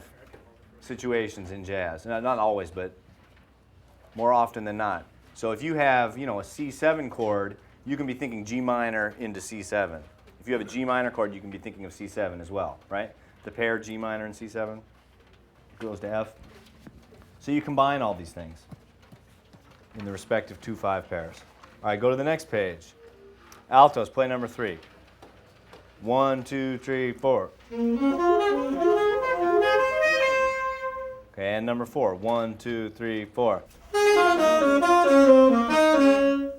situations in jazz. Not always, but more often than not. So if you have, you know, a C7 chord, you can be thinking G minor into C7. If you have a G minor chord, you can be thinking of C7 as well, right? The pair G minor and C7 goes to F. So you combine all these things in the respective 2/5 pairs. All right, go to the next page. Altos, play number 3. 1, 2, 3, 4. Okay, and number 4. 1, 2, 3, 4.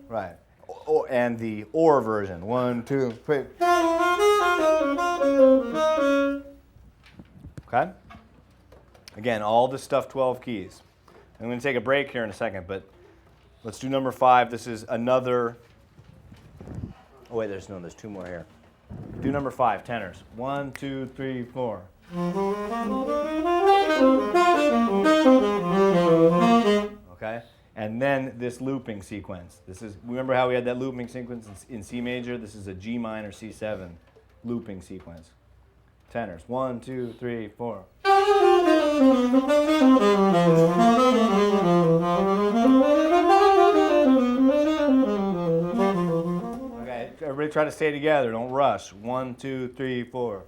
Right. And the or version. 1, 2, 3. Okay? Again, all this stuff 12 keys. I'm going to take a break here in a second, but let's do number 5. This is another. Oh, wait, there's 2 more here. Do number 5, tenors. 1, 2, 3, 4. Okay? And then this looping sequence. This is, remember how we had that looping sequence in C major? This is a G minor C7 looping sequence. Tenors. 1, 2, 3, 4. Okay, everybody try to stay together. Don't rush. 1, 2, 3, 4.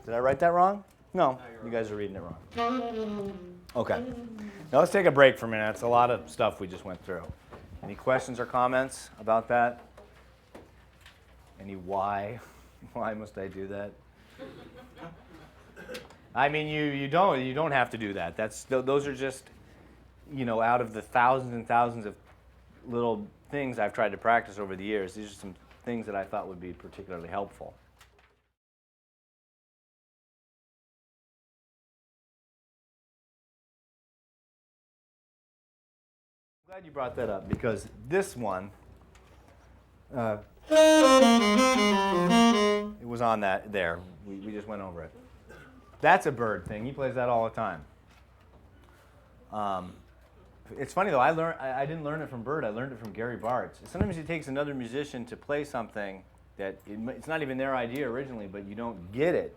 Did I write that wrong? No, you guys are reading it wrong. Okay. Now let's take a break for a minute. That's a lot of stuff we just went through. Any questions or comments about that? Any why? Why must I do that? I mean, you don't have to do that. Those are just, you know, out of the thousands and thousands of little things I've tried to practice over the years. These are some things that I thought would be particularly helpful. I'm glad you brought that up because this one, it was on that there. We just went over it. That's a Bird thing. He plays that all the time. It's funny though. I didn't learn it from Bird. I learned it from Gary Bartz. Sometimes it takes another musician to play something that it's not even their idea originally, but you don't get it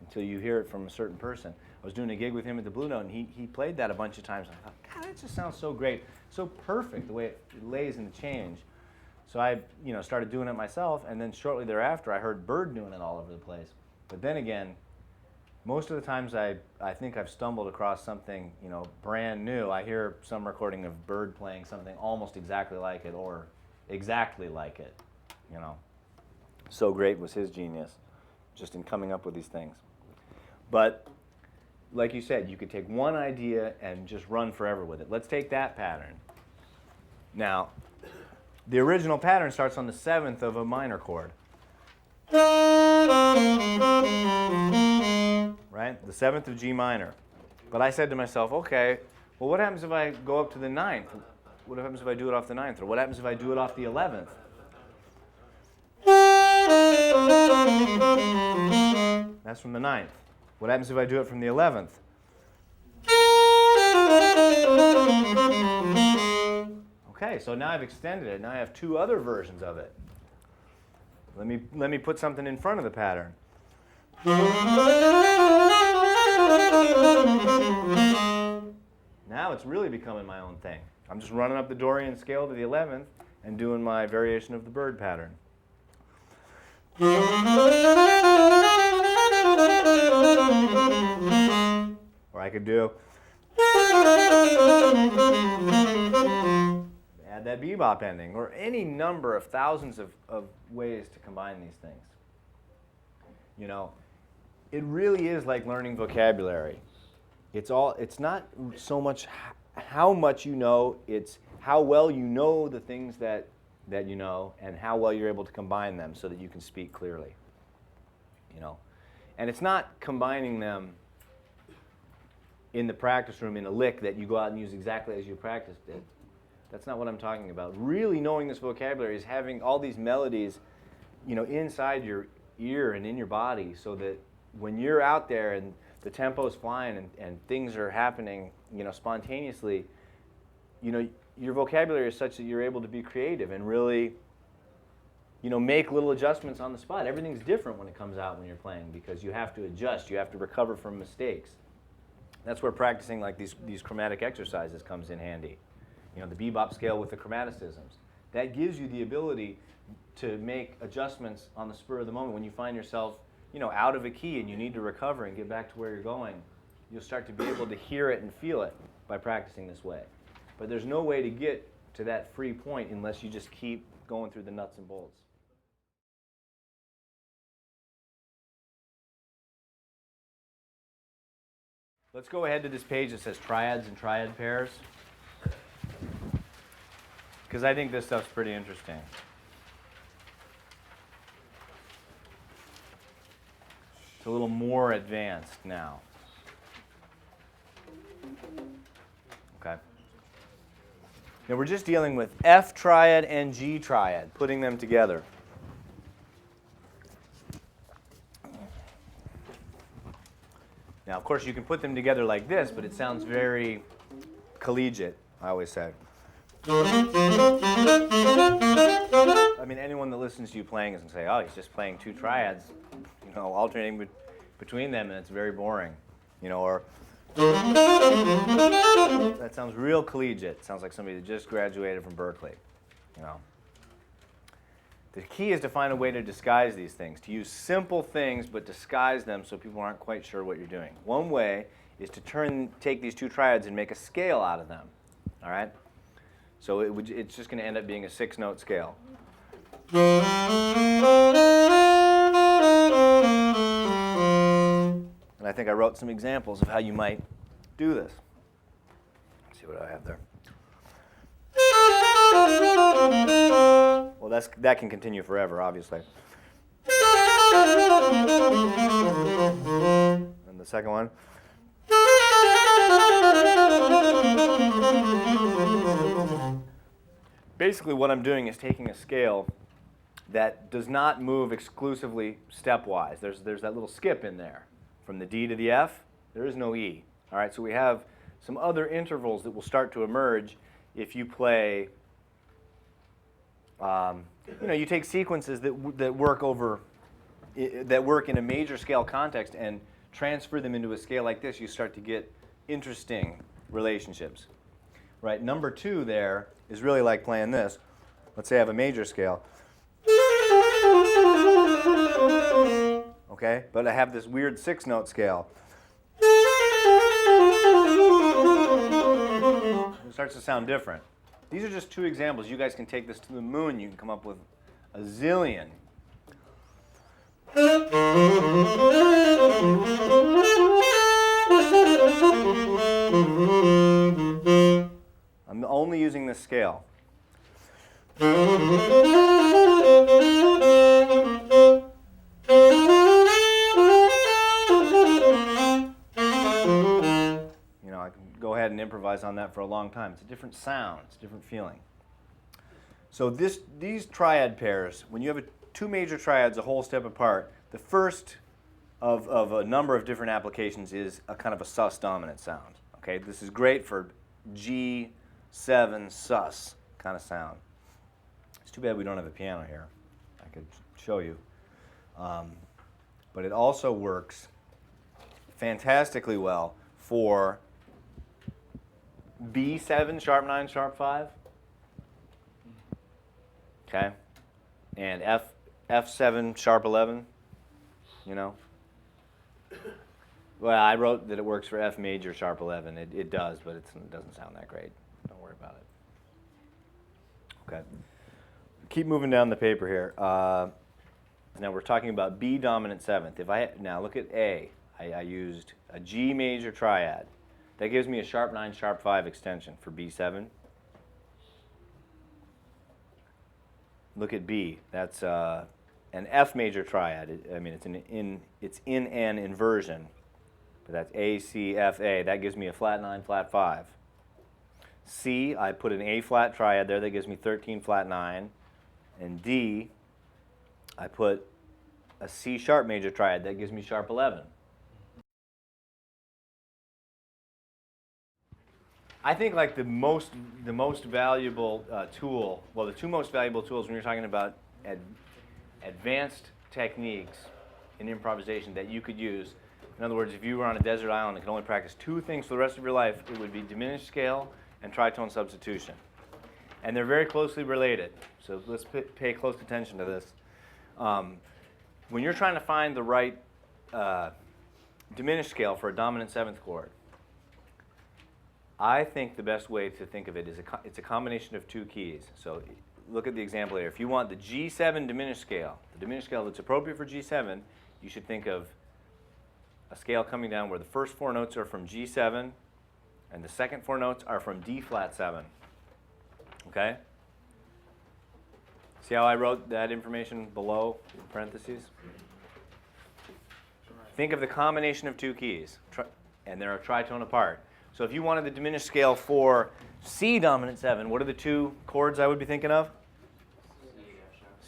until you hear it from a certain person. I was doing a gig with him at the Blue Note, and he played that a bunch of times. And I thought, God, it just sounds so great, so perfect the way it lays in the change. So I, started doing it myself, and then shortly thereafter, I heard Bird doing it all over the place. But then again, most of the times I think I've stumbled across something, brand new. I hear some recording of Bird playing something almost exactly like it or exactly like it, So great was his genius just in coming up with these things. But like you said, you could take one idea and just run forever with it. Let's take that pattern. Now, the original pattern starts on the 7th of a minor chord. Right? The 7th of G minor. But I said to myself, okay, well, what happens if I go up to the 9th? What happens if I do it off the 9th? Or what happens if I do it off the 11th? That's from the 9th. What happens if I do it from the 11th? Okay, so now I've extended it. Now I have two other versions of it. Let me put something in front of the pattern. Now it's really becoming my own thing. I'm just running up the Dorian scale to the 11th and doing my variation of the Bird pattern. Or I could do add that bebop ending, or any number of thousands of ways to combine these things. It really is like learning vocabulary. It's not so much how much you know, it's how well you know the things that you know and how well you're able to combine them so that you can speak clearly. You know? And it's not combining them in the practice room in a lick that you go out and use exactly as you practiced it. That's not what I'm talking about. Really knowing this vocabulary is having all these melodies, you know, inside your ear and in your body so that when you're out there and the tempo's flying and things are happening, you know, spontaneously, you know, your vocabulary is such that you're able to be creative and really, you know, make little adjustments on the spot. Everything's different when it comes out when you're playing because you have to adjust, you have to recover from mistakes. That's where practicing like these chromatic exercises comes in handy. You know, the bebop scale with the chromaticisms. That gives you the ability to make adjustments on the spur of the moment when you find yourself, you know, out of a key and you need to recover and get back to where you're going. You'll start to be able to hear it and feel it by practicing this way. But there's no way to get to that free point unless you just keep going through the nuts and bolts. Let's go ahead to this page that says triads and triad pairs, because I think this stuff's pretty interesting. It's a little more advanced now. Okay. Now we're just dealing with F triad and G triad, putting them together. Now, of course, you can put them together like this, but it sounds very collegiate, I always say. I mean, anyone that listens to you playing is going to say, oh, he's just playing two triads, you know, alternating between them, and it's very boring. You know, or that sounds real collegiate. It sounds like somebody that just graduated from Berkeley, you know. The key is to find a way to disguise these things, to use simple things but disguise them so people aren't quite sure what you're doing. One way is to take these two triads and make a scale out of them, all right? So it's just going to end up being a 6-note scale. And I think I wrote some examples of how you might do this. Let's see what I have there. Well, that can continue forever, obviously. And the second one. Basically, what I'm doing is taking a scale that does not move exclusively stepwise. There's that little skip in there. From the D to the F, there is no E. All right, so we have some other intervals that will start to emerge if you play. You know, you take sequences that work in a major scale context and transfer them into a scale like this. You start to get interesting relationships, right? Number 2 there is really like playing this. Let's say I have a major scale, okay, but I have this weird 6-note scale. It starts to sound different. These are just 2 examples. You guys can take this to the moon. You can come up with a zillion. I'm only using this scale. I can go ahead and improvise on that for a long time. It's a different sound, it's a different feeling. So these triad pairs, when you have 2 major triads a whole step apart, the first of a number of different applications is a kind of a sus dominant sound. Okay, this is great for G7 sus kind of sound. It's too bad we don't have a piano here. I could show you. But it also works fantastically well for B7 sharp 9 sharp 5, okay, and F7 sharp 11, you know. Well, I wrote that it works for F major sharp 11. It does, but it doesn't sound that great. Don't worry about it. Okay. Keep moving down the paper here. Now we're talking about B dominant 7th. Now look at A. I used a G major triad. That gives me a sharp 9, sharp 5 extension for B7. Look at B. That's an F major triad. I mean, it's in an inversion, but that's A, C, F, A. That gives me a flat 9, flat 5. C, I put an A flat triad there. That gives me 13, flat 9. And D, I put a C sharp major triad. That gives me sharp 11. I think like the most valuable tool, well, the two most valuable tools when you're talking about advanced techniques in improvisation that you could use. In other words, if you were on a desert island and could only practice two things for the rest of your life, it would be diminished scale and tritone substitution. And they're very closely related. So let's pay close attention to this. When you're trying to find the right diminished scale for a dominant seventh chord, I think the best way to think of it is it's a combination of two keys. So look at the example here. If you want the G7 diminished scale, the diminished scale that's appropriate for G7, you should think of a scale coming down where the first four notes are from G7 and the second four notes are from D flat 7. Okay? See how I wrote that information below in parentheses? Think of the combination of two keys, and they're a tritone apart. So if you wanted the diminished scale for C dominant 7, what are the two chords I would be thinking of?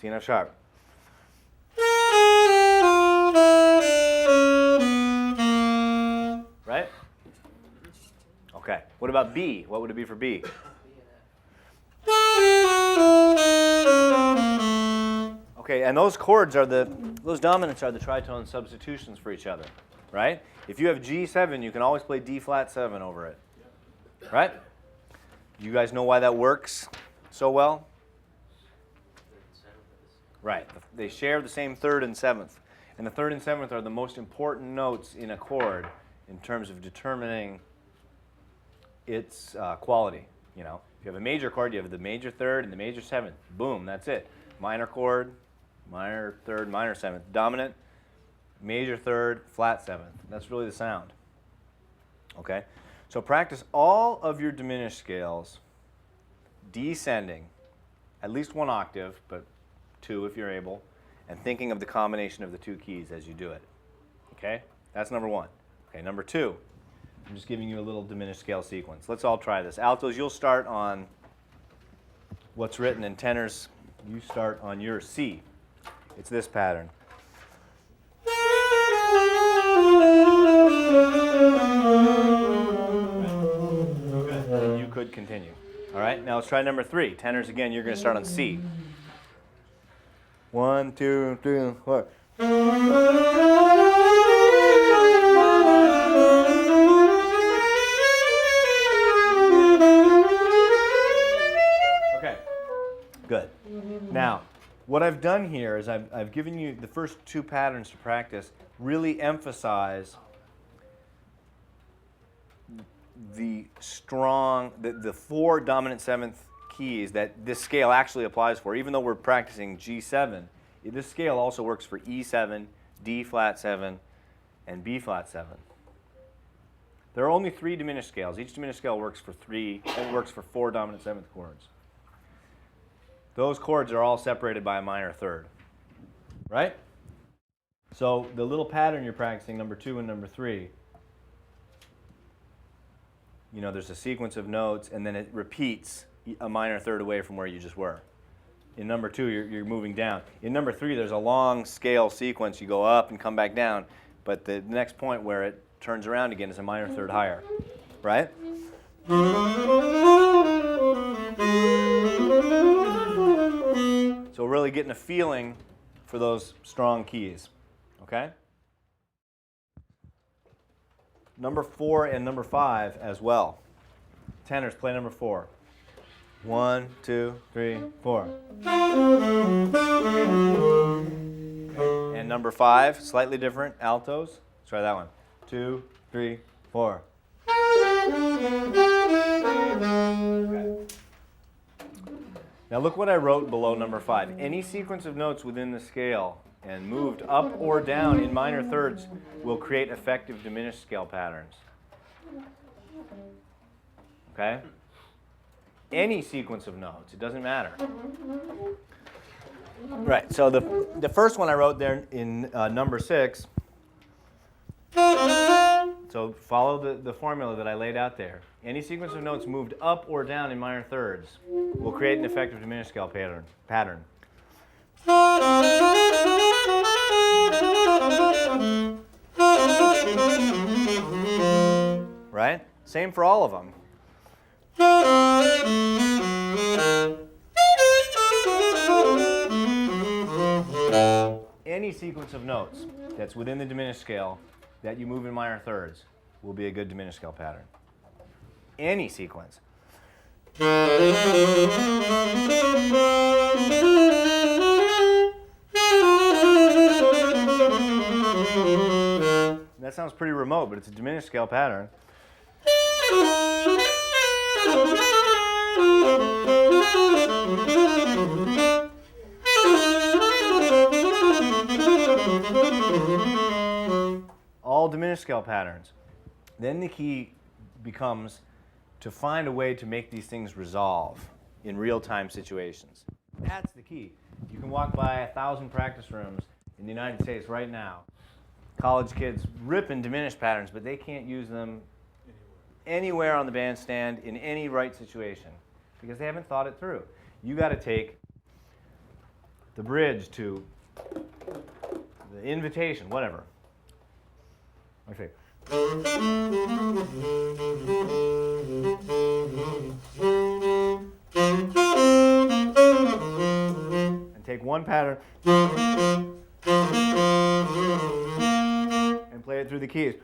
C and F sharp. Right? Okay. What about B? What would it be for B? Okay, and those chords are those dominants are the tritone substitutions for each other, right? If you have G7, you can always play D flat 7 over it, right? You guys know why that works so well? Right. They share the same third and seventh, and the third and seventh are the most important notes in a chord in terms of determining its quality. You know, if you have a major chord, you have the major third and the major seventh. Boom, that's it. Minor chord, minor third, minor seventh. Dominant, major third, flat seventh. That's really the sound. Okay? So practice all of your diminished scales descending, at least one octave, but two if you're able, and thinking of the combination of the two keys as you do it. Okay? That's number one. Okay, number two, I'm just giving you a little diminished scale sequence. Let's all try this. Altos, you'll start on what's written, and tenors, you start on your C. It's this pattern. And you could continue. All right, now let's try number three. Tenors again, you're going to start on C. 1, 2, 3, 4. Okay, good. Now, what I've done here is I've given you the first two patterns to practice, really emphasize the four dominant seventh keys that this scale actually applies for. Even though we're practicing G7, this scale also works for E7, D flat 7, and B flat 7. There are only three diminished scales. Each diminished scale works for four dominant seventh chords. Those chords are all separated by a minor third, right? So the little pattern you're practicing, number 2 and number 3, you know, there's a sequence of notes, and then it repeats a minor third away from where you just were. In number 2, you're moving down. In number 3, there's a long scale sequence. You go up and come back down, but the next point where it turns around again is a minor third higher, right? So we're really getting a feeling for those strong keys, okay? Number 4 and number 5 as well. Tenors, play number 4. 1, 2, 3, 4. Okay. And number 5, slightly different, altos. Let's try that one. 2, 3, 4. Okay. Now look what I wrote below number 5. Any sequence of notes within the scale and moved up or down in minor thirds will create effective diminished scale patterns. Okay? Any sequence of notes, it doesn't matter. Right, so the first one I wrote there in number 6, so follow the formula that I laid out there. Any sequence of notes moved up or down in minor thirds will create an effective diminished scale pattern. Right? Same for all of them. Any sequence of notes that's within the diminished scale that you move in minor thirds will be a good diminished scale pattern. Any sequence. That sounds pretty remote, but it's a diminished scale pattern. All diminished scale patterns. Then the key becomes to find a way to make these things resolve in real-time situations. That's the key. You can walk by 1,000 practice rooms in the United States right now. College kids ripping diminished patterns, but they can't use them anywhere on the bandstand in any right situation because they haven't thought it through. You got to take the bridge to the invitation, whatever. Okay. And take one pattern and play it through the keys.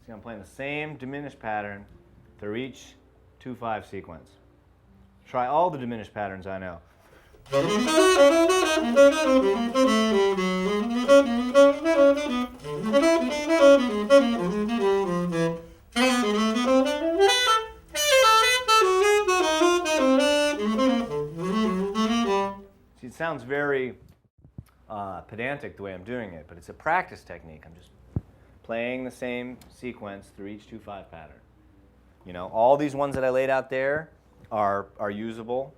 See, I'm playing the same diminished pattern through each 2/5 sequence. Try all the diminished patterns I know. See, it sounds very pedantic the way I'm doing it, but it's a practice technique. I'm just playing the same sequence through each 2/5 pattern. You know, all these ones that I laid out there are usable.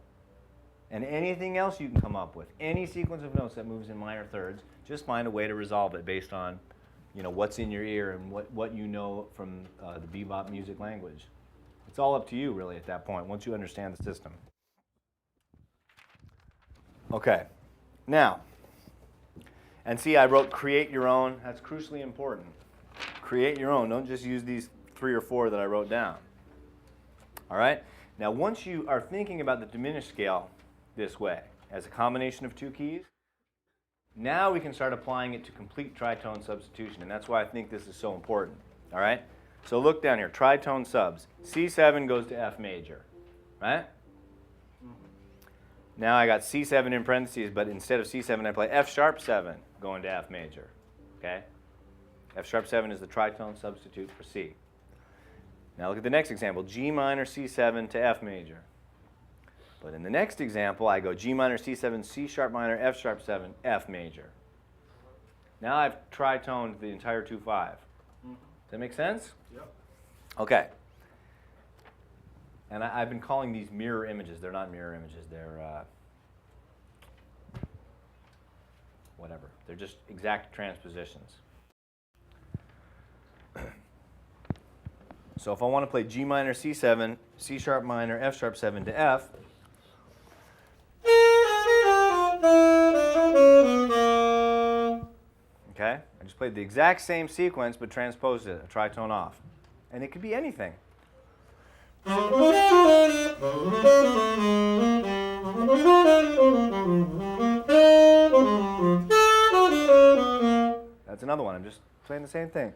And anything else you can come up with, any sequence of notes that moves in minor thirds, just find a way to resolve it based on, you know, what's in your ear and what you know from the bebop music language. It's all up to you, really, at that point, once you understand the system. Okay, now, and see, I wrote create your own. That's crucially important. Create your own. Don't just use these 3 or 4 that I wrote down. All right? Now, once you are thinking about the diminished scale this way, as a combination of 2 keys, now we can start applying it to complete tritone substitution, and that's why I think this is so important. All right? So look down here, tritone subs. C7 goes to F major, right? Now I got C7 in parentheses, but instead of C7, I play F sharp 7 going to F major, okay? F sharp 7 is the tritone substitute for C. Now look at the next example, G minor C7 to F major. But in the next example, I go G minor C7, C sharp minor, F sharp 7, F major. Now I've tritoned the entire 2/5. Does that make sense? Yep. Okay. And I've been calling these mirror images. They're not mirror images. They're whatever. They're just exact transpositions. So if I want to play G minor C7, C sharp minor, F sharp 7 to F, okay, I just played the exact same sequence but transposed it, a tritone off. And it could be anything. That's another one. I'm just playing the same thing.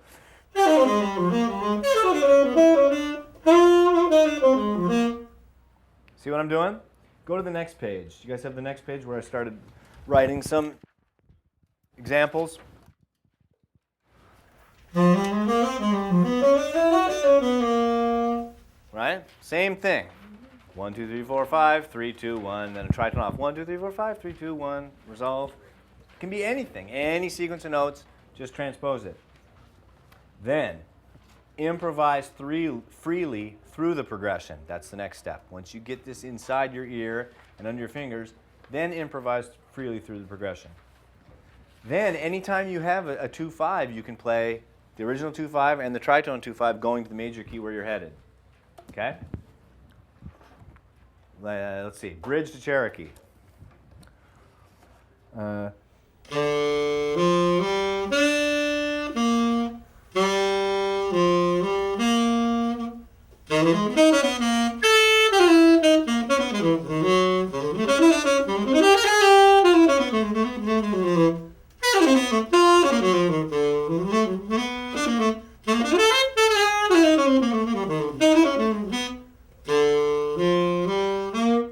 See what I'm doing? Go to the next page. You guys have the next page where I started writing some examples? right? Same thing. 1, 2, 3, 4, 5, 3, 2, 1, then a tritone off. 1, 2, 3, 4, 5, 3, 2, 1, resolve. It can be anything, any sequence of notes, just transpose it. Then, improvise freely through the progression. That's the next step. Once you get this inside your ear and under your fingers, then improvise freely through the progression. Then, anytime you have a 2-5, you can play the original 2-5 and the tritone 2-5 going to the major key where you're headed. Okay? Let's see. Bridge to Cherokee.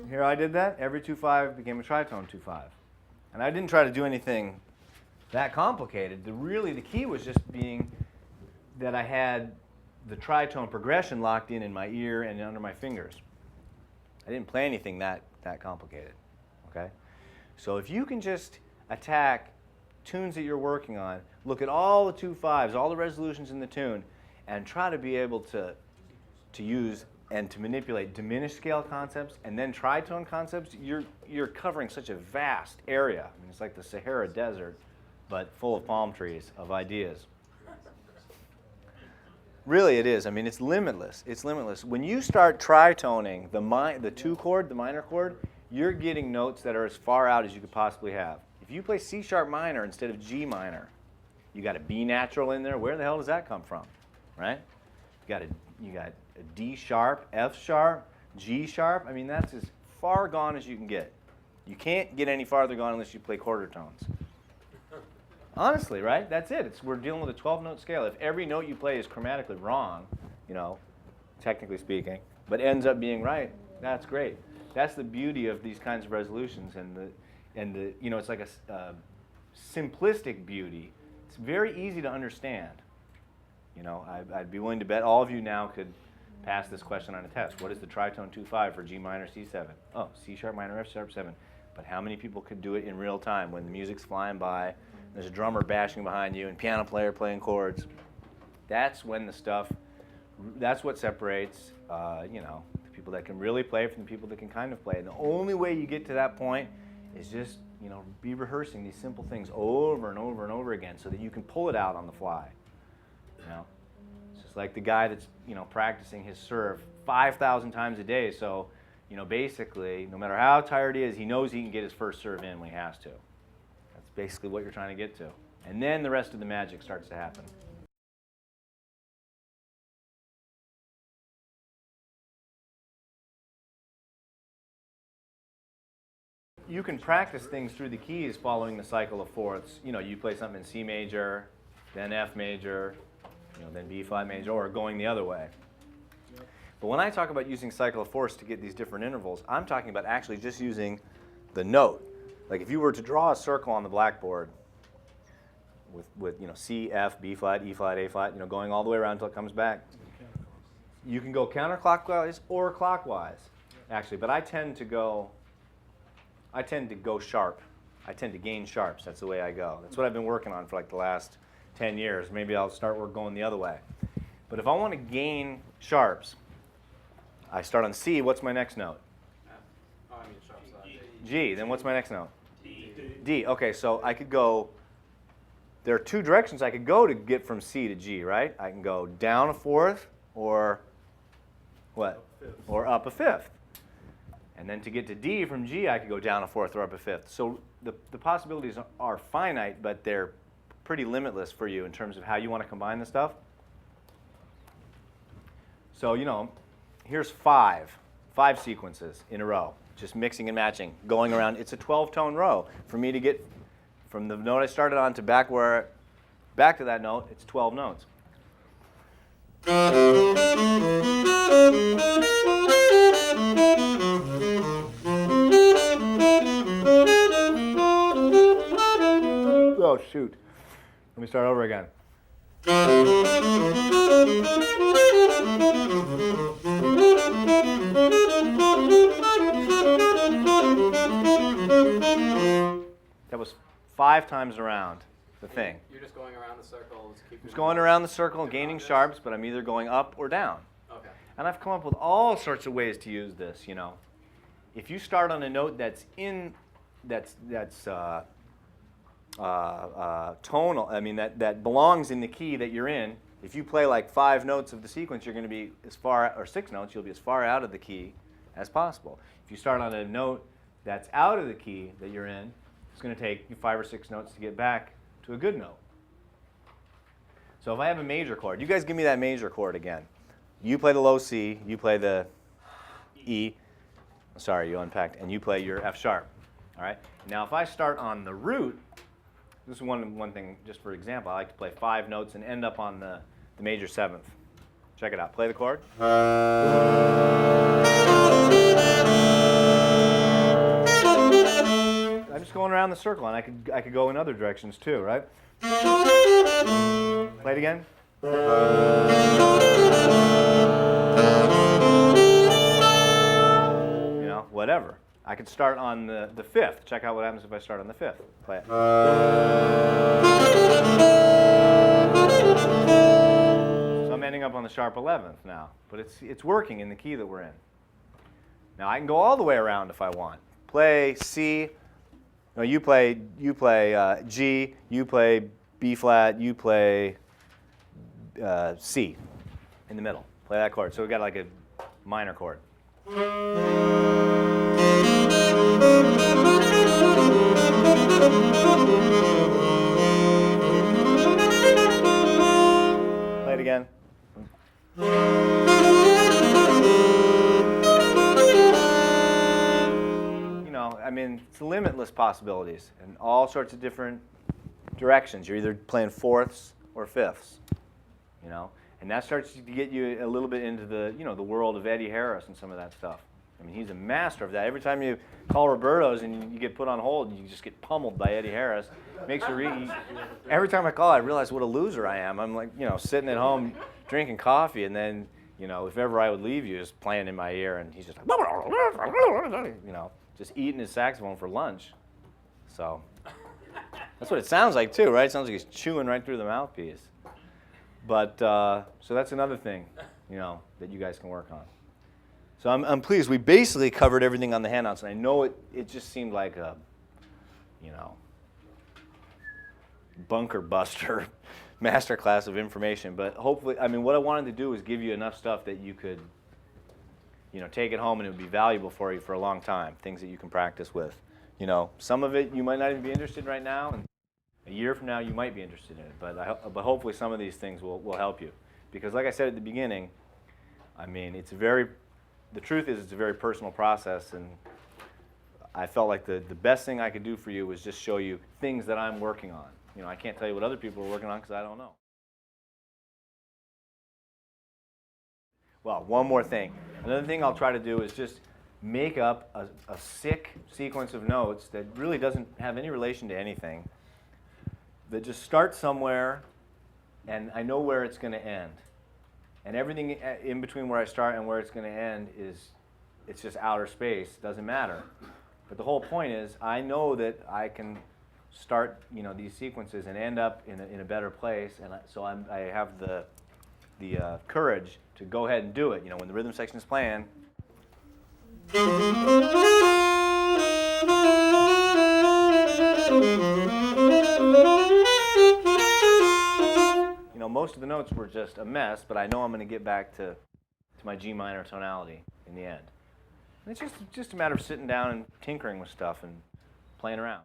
Here I did that. Every 2-5 became a tritone 2-5. And I didn't try to do anything that complicated. The key was just being that I had the tritone progression locked in my ear and under my fingers. I didn't play anything that complicated. Okay? So if you can just attack tunes that you're working on, look at all the 2-5s, all the resolutions in the tune, and try to be able to use and to manipulate diminished scale concepts and then tritone concepts, you're covering such a vast area. I mean, it's like the Sahara Desert, but full of palm trees of ideas. Really, it is. I mean, it's limitless. It's limitless. When you start tritoning the 2 chord, the minor chord, you're getting notes that are as far out as you could possibly have. If you play C sharp minor instead of G minor, you got a B natural in there. Where the hell does that come from, right? You got a D sharp, F sharp, G sharp. I mean, that's as far gone as you can get. You can't get any farther gone unless you play quarter tones. Honestly, right? That's it. We're dealing with a 12-note scale. If every note you play is chromatically wrong, technically speaking, but ends up being right, that's great. That's the beauty of these kinds of resolutions, and the it's like a simplistic beauty. It's very easy to understand. I'd be willing to bet all of you now could pass this question on a test. What is the tritone 2-5 for G minor C7? Oh, C sharp minor F sharp 7. But how many people could do it in real time when the music's flying by, there's a drummer bashing behind you and piano player playing chords? That's when that's what separates, the people that can really play from the people that can kind of play. And the only way you get to that point is just, be rehearsing these simple things over and over and over again so that you can pull it out on the fly. It's just like the guy that's, practicing his serve 5,000 times a day. So, basically, no matter how tired he is, he knows he can get his first serve in when he has to. That's basically what you're trying to get to. And then the rest of the magic starts to happen. You can practice things through the keys following the cycle of fourths. You play something in C major, then F major, then B flat major, or going the other way. But when I talk about using cycle of fourths to get these different intervals, I'm talking about actually just using the note. Like if you were to draw a circle on the blackboard with C, F, B flat, E flat, A flat, going all the way around until it comes back, you can go counterclockwise or clockwise, actually. But I tend to go sharp. I tend to gain sharps. That's the way I go. That's what I've been working on for like the last 10 years. Maybe I'll start going the other way. But if I want to gain sharps, I start on C. What's my next note? G. Then what's my next note? D. Okay, so I could go, there are 2 directions I could go to get from C to G, right? I can go down a fourth or what? Or up a fifth. And then to get to D from G, I could go down a fourth or up a fifth. So the possibilities are finite, but they're pretty limitless for you in terms of how you want to combine the stuff. So, here's 5 sequences in a row, just mixing and matching, going around. It's a 12-tone row. For me to get from the note I started on to back to that note, it's 12 notes. Oh, shoot. Let me start over again. That was 5 times around the thing. You're just going around the circle. Just going around the circle, gaining sharps, but I'm either going up or down. Okay. And I've come up with all sorts of ways to use this, you know. If you start on a note that's tonal, I mean that belongs in the key that you're in. If you play like 5 notes of the sequence, you're going to be as far, or 6 notes, you'll be as far out of the key as possible. If you start on a note that's out of the key that you're in, it's going to take you 5 or 6 notes to get back to a good note. So if I have a major chord, you guys give me that major chord again. You play the low C, you play the E. Sorry, you unpacked, and you play your F sharp. All right. Now, if I start on the root, this is one thing, just for example. I like to play 5 notes and end up on the major 7th. Check it out. Play the chord. I'm just going around the circle, and I could go in other directions too, right? Play it again. You know, whatever. I could start on the 5th. Check out what happens if I start on the 5th. Play it. So I'm ending up on the sharp 11th now, but it's working in the key that we're in. Now I can go all the way around if I want. Play C. No, you play G. You play B flat. You play C in the middle. Play that chord. So we've got like a minor chord. Play it again. You know, I mean, it's limitless possibilities in all sorts of different directions. You're either playing 4ths or 5ths, you know, and that starts to get you a little bit into the, you know, the world of Eddie Harris and some of that stuff. I mean, he's a master of that. Every time you call Roberto's and you get put on hold, and you just get pummeled by Eddie Harris. Makes you every time I call, I realize what a loser I am. I'm like, you know, sitting at home drinking coffee, and then, you know, if ever I would leave you, just playing in my ear, and he's just like, you know, just eating his saxophone for lunch. So that's what it sounds like too, right? It sounds like he's chewing right through the mouthpiece. But so that's another thing, you know, that you guys can work on. So I'm pleased. We basically covered everything on the handouts, and I know it just seemed like a, you know, bunker buster masterclass of information. But hopefully, I mean, what I wanted to do was give you enough stuff that you could, you know, take it home and it would be valuable for you for a long time. Things that you can practice with. You know, some of it you might not even be interested in right now, and a year from now you might be interested in it. But hopefully some of these things will help you, because like I said at the beginning, I mean, the truth is it's a very personal process, and I felt like the best thing I could do for you was just show you things that I'm working on. You know, I can't tell you what other people are working on because I don't know. Well, one more thing. Another thing I'll try to do is just make up a sick sequence of notes that really doesn't have any relation to anything, that just starts somewhere, and I know where it's going to end. And everything in between where I start and where it's going to end it's just outer space. Doesn't matter. But the whole point is, I know that I can start, you know, these sequences and end up in a better place, and so I have the courage to go ahead and do it. You know, when the rhythm section is playing. You know, most of the notes were just a mess, but I know I'm going to get back to my G minor tonality in the end. And it's just a matter of sitting down and tinkering with stuff and playing around.